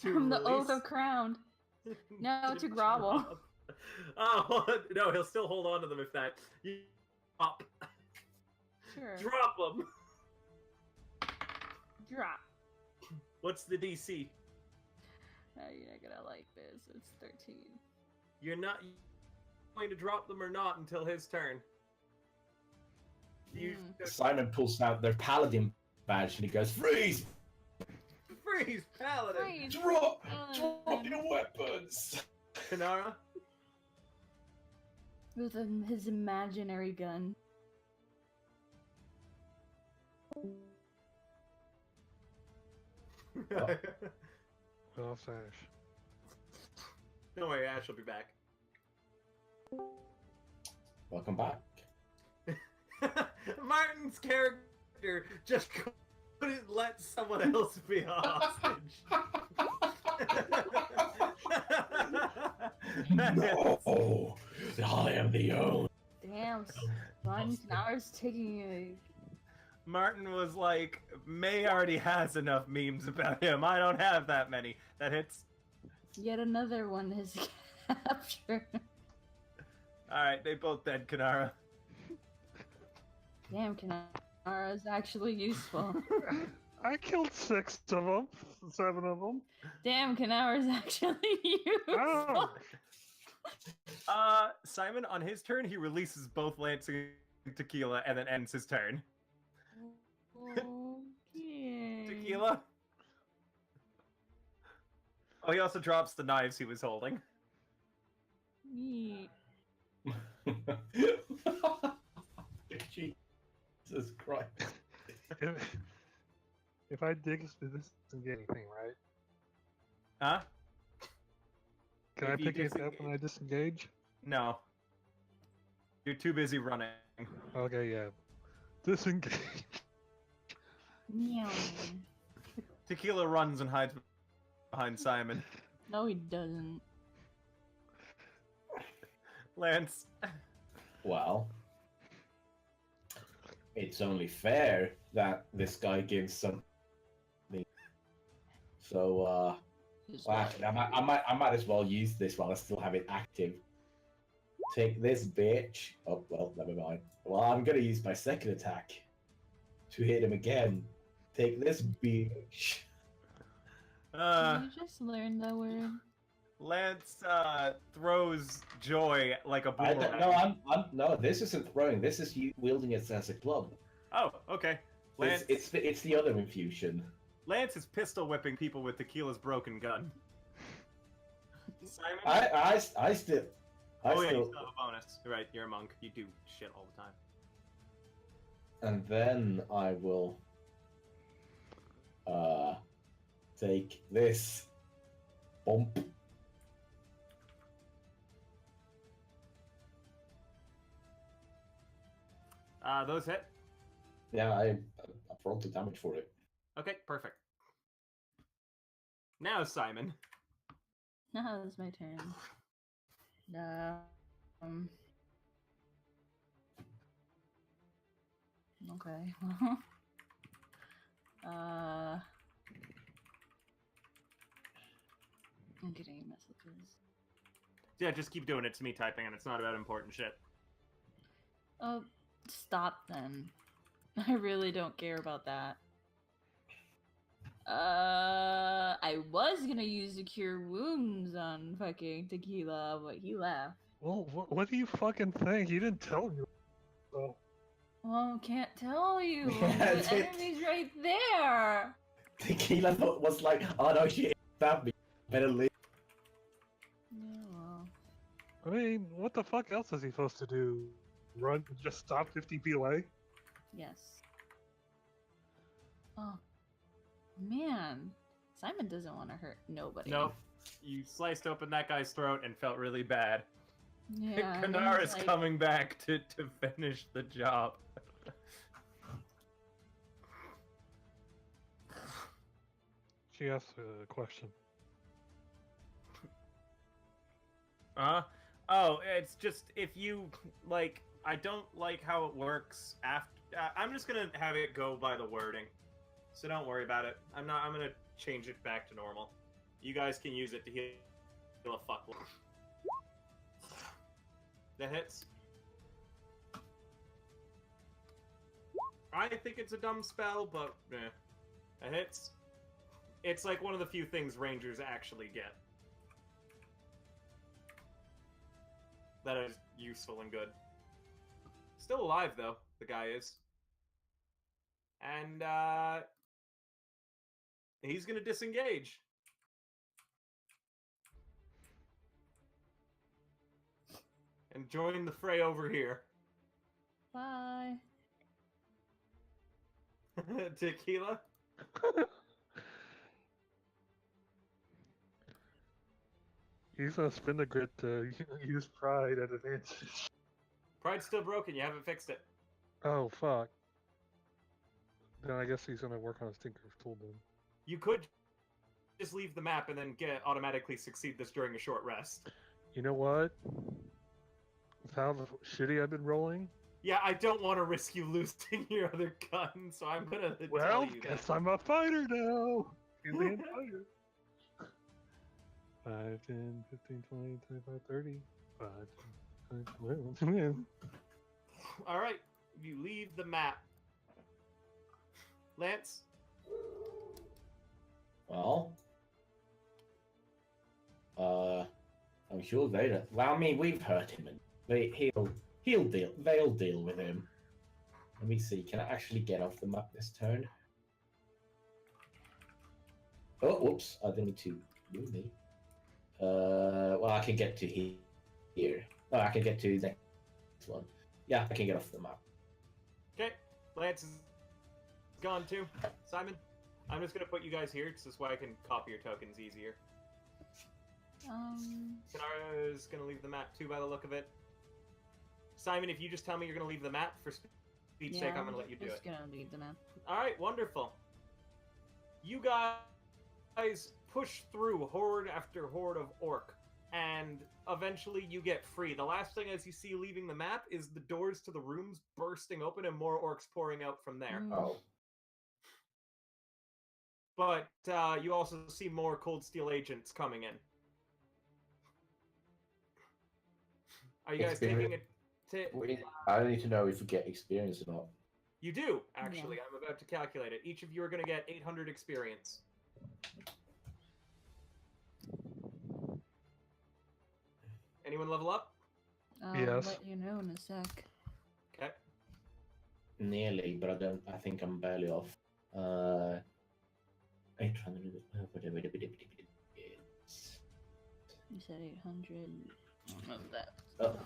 To from the release- Oath of Crown. No, to grovel. drop. Oh, no, he'll still hold on to them if that. You up. Sure. Drop them. Drop. What's the DC? You're not gonna like this. It's 13. You're not going to drop them or not until his turn. You Simon pulls out their paladin badge and he goes, "Freeze! freeze, paladin. Freeze. Drop Paladin. your weapons!" Kinara. With his imaginary gun. Well, Sash. Don't worry, Ash will be back. Welcome back. Martin's character just couldn't let someone else be a hostage. No, I am the owner. Damn, Martin Knauer's taking a... Martin was like, May already has enough memes about him. I don't have that many. That hits. Yet another one is captured. Alright, they both dead, Kinara. Damn, Kinara is actually useful. I killed 6 of them, 7 of them. Damn, Kinara is actually useful. Oh, Simon, on his turn, he releases both Lance and Tequila and then ends his turn. Okay. Tequila? Oh, he also drops the knives he was holding. Yeet. Jesus Christ. if I dig this doesn't get anything, right? Huh? Can I If you pick it up when I disengage? No. You're too busy running. Okay, yeah. Disengage. Meow. Tequila runs and hides behind Simon. No, he doesn't. Lance, Well, it's only fair that this guy gives something. So, Just well, what? actually, I might as well use this while I still have it active. Take this, bitch. Oh, well, never mind. Well, I'm gonna use my second attack to hit him again. Take this, bitch. Did you just learn that word? Lance throws joy like a I boomerang. don't, no, no, this isn't throwing. This is you wielding it as a club. Oh, okay. Lance, It's the other infusion. Lance is pistol whipping people with Tequila's broken gun. Simon? I still. I oh yeah, still. you still have a bonus. Right, you're a monk. You do shit all the time. And then I will take this bump. Those hit? Yeah, I rolled the damage for it. Okay, perfect. Now, Simon. Now it's my turn. Okay. I'm getting messages. Yeah, just keep doing it to me typing, and it's not about important shit. Oh, stop then. I really don't care about that. I was gonna use the cure wounds on fucking Tequila, but he left. Well, what do you fucking think? You didn't tell me. So, Well, can't tell you. Yeah, The enemy's right there. Tequila was like, oh no, she stabbed me. Better leave. Yeah, well. I mean, what the fuck else is he supposed to do? Run? Just stop 50 feet away? Yes. Oh, man. Simon doesn't want to hurt nobody. Nope. You sliced open that guy's throat and felt really bad. Yeah. Kinara's like, coming back to finish the job. She asked a question. Oh, it's just if you like. I don't like how it works. After I'm just gonna have it go by the wording, so don't worry about it. I'm gonna change it back to normal. You guys can use it to heal a fuckload. That hits. I think it's a dumb spell, but it hits. It's like one of the few things rangers actually get that is useful and good. Still alive, though, the guy is. And, he's gonna disengage. And join the fray over here. Bye. Tequila? He's gonna spin the grit to use pride at advantage. Pride's still broken, you haven't fixed it. Oh, fuck. Then I guess he's gonna work on his Tinker's Tool then. You could just leave the map and then automatically succeed this during a short rest. You know what? With how shitty I've been rolling? Yeah, I don't want to risk you losing your other gun, so I'm gonna Well, tell you guess that. I'm a fighter now! He's a fighter. 5, 10, 15, 20, 25, 30. 5, 10, 12. Alright, you leave the map. Lance? Well, I'm sure they don't. Well, I mean, we've hurt him, and they'll deal with him. Let me see. Can I actually get off the map this turn? Oh, whoops! I didn't need to move me. Well, I can get to here. Oh, I can get to the next one. Yeah, I can get off the map. Okay, Lance is gone too. Simon, I'm just gonna put you guys here, so this way I can copy your tokens easier. Kinara's gonna leave the map too, by the look of it. Simon, if you just tell me you're gonna leave the map for speed's sake, I'm gonna let you do it. Just gonna leave the map. Alright, wonderful. You guys push through horde after horde of orc. and eventually you get free. The last thing as you see leaving the map is the doors to the rooms bursting open and more orcs pouring out from there. Oh. But you also see more cold steel agents coming in. Are you guys taking it? I need to know if we get experience or not. You do, actually. Yeah. I'm about to calculate it. Each of you are going to get 800 experience. Anyone level up? I'll Yes. let you know in a sec. Okay. Nearly, but I think I'm barely off. 800. You said 800. I don't know that. Oh,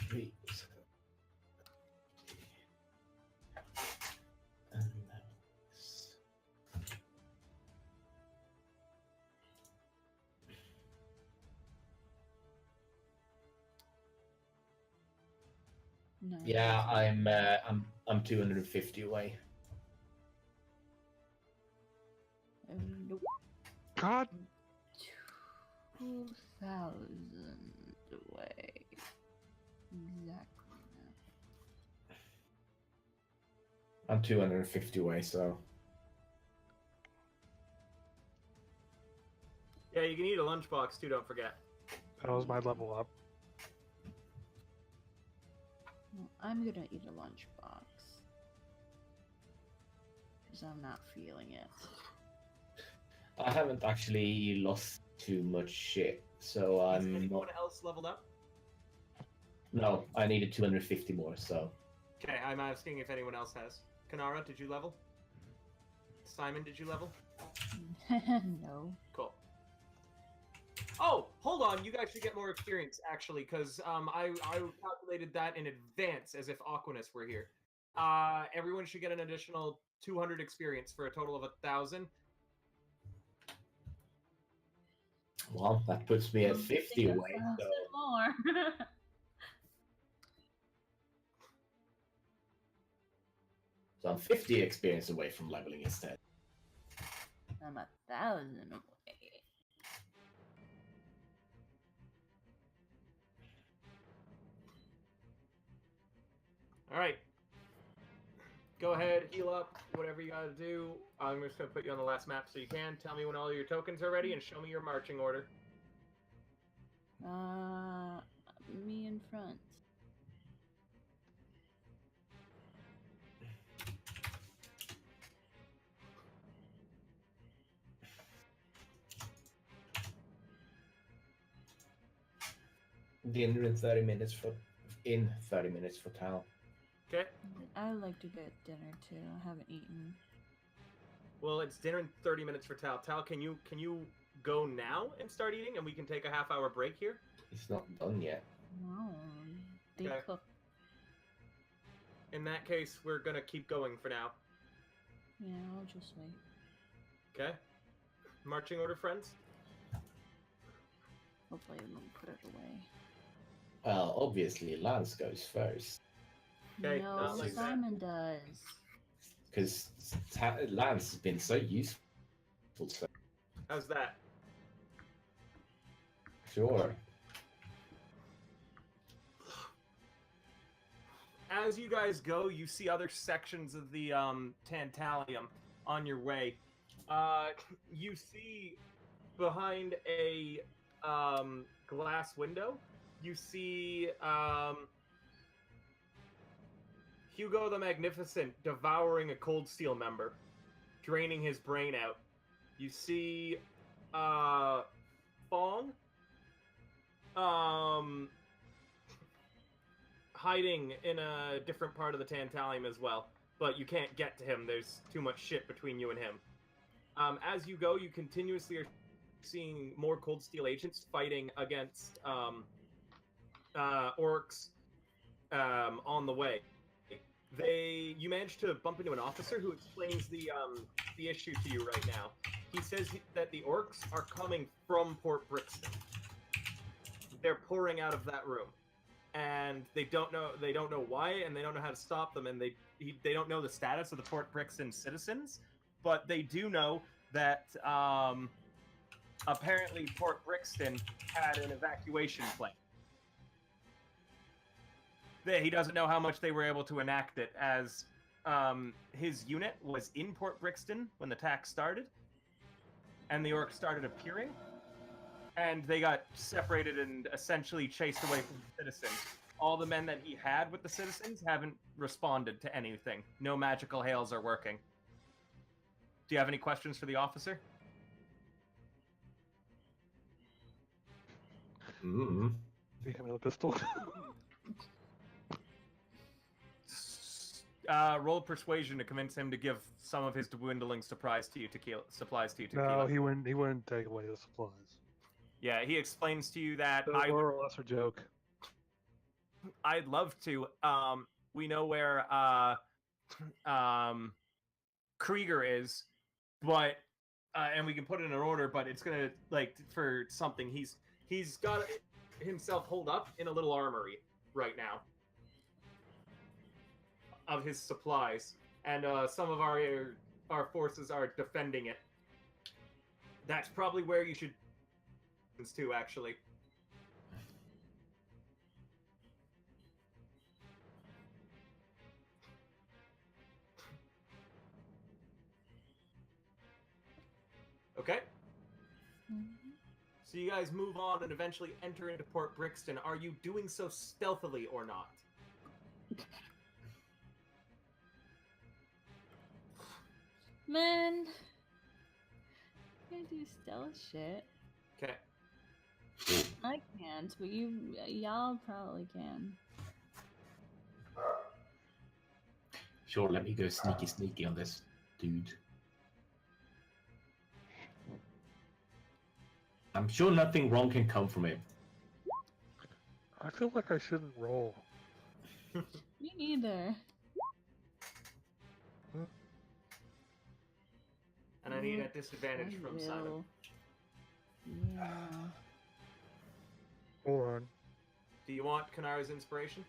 3. No. Yeah, I'm 250 away. Nope. God. 2,000 away. Exactly. I'm 250 away, so. Yeah, you can eat a lunchbox too, don't forget. That was my level up. Well, I'm gonna eat a lunchbox. Because I'm not feeling it. I haven't actually lost too much shit, so Has I'm anyone not. else leveled up? No, I needed 250 more, so. Okay, I'm asking if anyone else has. Kinara, did you level? Simon, did you level? No. Cool. Oh, hold on. You guys should get more experience, actually, because I calculated that in advance as if Aquanus were here. Everyone should get an additional 200 experience for a total of 1,000. Well, that puts me at 50 away, so. More. So I'm 50 experience away from leveling instead. I'm 1,000 away. Alright. Go ahead, heal up, whatever you gotta do. I'm just gonna put you on the last map so you can. Tell me when all your tokens are ready and show me your marching order. Me in front. Dinner in 30 minutes for Tal. Okay. I would like to get dinner too. I haven't eaten. Well, it's dinner in 30 minutes for Tal. Tal, can you go now and start eating, and we can take a half-hour break here? It's not done yet. No, they Okay. cook. In that case, we're gonna keep going for now. Yeah, I'll just wait. Okay. Marching order, friends. Hopefully, I won't put it away. Well, obviously, Lance goes first. Okay, No, not like that. Simon does. Because Lance has been so useful. So. How's that? Sure. As you guys go, you see other sections of the Tantalium on your way. You see behind a glass window, you see Hugo the Magnificent devouring a Cold Steel member, draining his brain out. You see Fong hiding in a different part of the Tantalium as well, but you can't get to him. There's too much shit between you and him. As you go, you continuously are seeing more Cold Steel agents fighting against orcs on the way. You manage to bump into an officer who explains the issue to you right now. He says that the orcs are coming from Port Brixton. They're pouring out of that room, and they don't know why, and they don't know how to stop them, and they don't know the status of the Port Brixton citizens, but they do know that apparently Port Brixton had an evacuation plan. He doesn't know how much they were able to enact it, as his unit was in Port Brixton when the attack started, and the orcs started appearing, and they got separated and essentially chased away from the citizens. All the men that he had with the citizens haven't responded to anything. No magical hails are working. Do you have any questions for the officer? Mm-hmm. Do you have another pistol? Roll persuasion to convince him to give some of his dwindling supplies to you, Tequila. No, he wouldn't take away the supplies. Yeah, he explains to you that The more or lesser joke. I'd love to. We know where Krieger is, but and we can put it in an order, but it's gonna for something. He's got himself holed up in a little armory right now of his supplies, and some of our forces are defending it. That's probably where you should too, actually. Okay. So you guys move on and eventually enter into Port Brixton. Are you doing so stealthily or not? Man, I do stealth shit. Okay. I can't, but y'all probably can. Sure, let me go sneaky on this dude. I'm sure nothing wrong can come from it. I feel like I shouldn't roll. Me neither. And I need a disadvantage from Simon. Yeah. Hold on. Do you want Kinara's inspiration?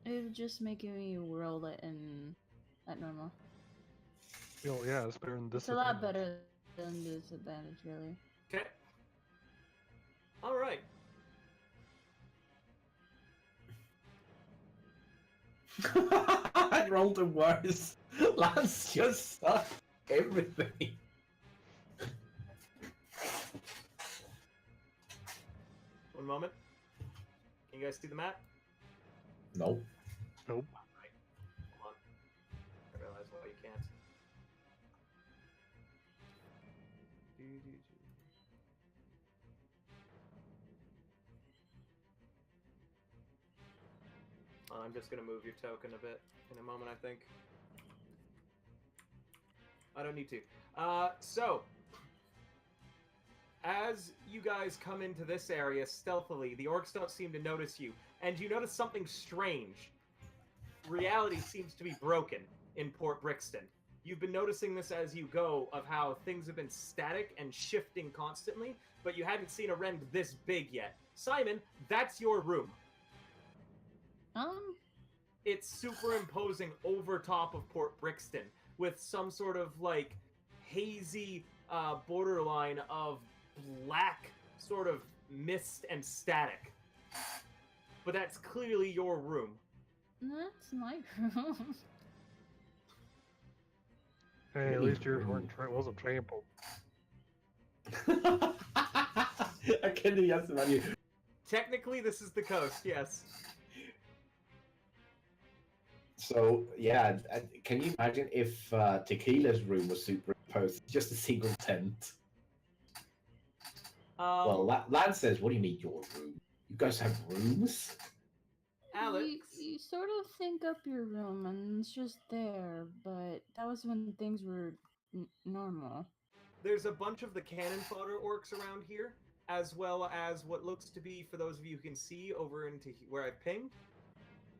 It would just making me roll it at normal. Oh yeah, it's better than this. It's a lot better than disadvantage, really. Okay. All right. I rolled the worst. Lance just sucked everything. One moment. Can you guys see the map? Nope. Nope. Right. Hold on. I realize why you can't. I'm just gonna move your token a bit in a moment, I think. I don't need to. So, as you guys come into this area stealthily, the orcs don't seem to notice you, and you notice something strange. Reality seems to be broken in Port Brixton. You've been noticing this as you go, of how things have been static and shifting constantly, but you hadn't seen a rend this big yet. Simon, that's your room. It's superimposing over top of Port Brixton with some sort of hazy borderline of black sort of mist and static. But that's clearly your room. That's my room. Hey, at least yours wasn't trampled. I can't do yes about you. Technically, this is the coast, yes. So, yeah, can you imagine if Tequila's room was superimposed? Just a single tent. Well, Lance says, what do you mean your room? You guys have rooms? Alex? You sort of think up your room and it's just there, but that was when things were normal. There's a bunch of the cannon fodder orcs around here, as well as what looks to be, for those of you who can see, over into where I pinged.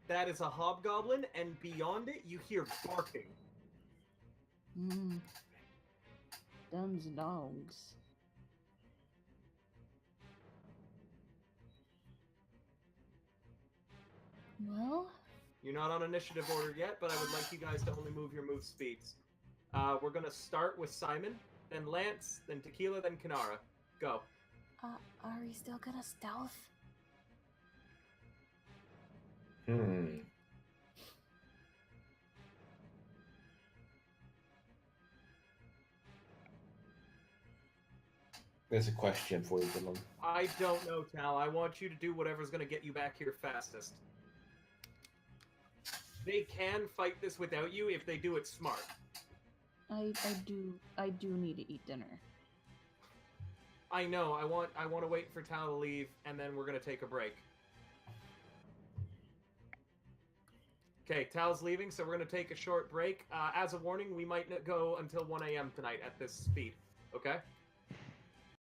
That is a hobgoblin, and beyond it, you hear barking. Them's dogs. Well? You're not on initiative order yet, but I would like you guys to only move your move speeds. We're going to start with Simon, then Lance, then Tequila, then Kinara. Go. Are we still gonna stealth? There's a question for you, Dylan. I don't know, Tal. I want you to do whatever's going to get you back here fastest. They can fight this without you if they do it smart. I do need to eat dinner. I know. I want to wait for Tal to leave, and then we're going to take a break. Okay, Tal's leaving, so we're going to take a short break. As a warning, we might not go until 1 a.m. tonight at this speed. Okay?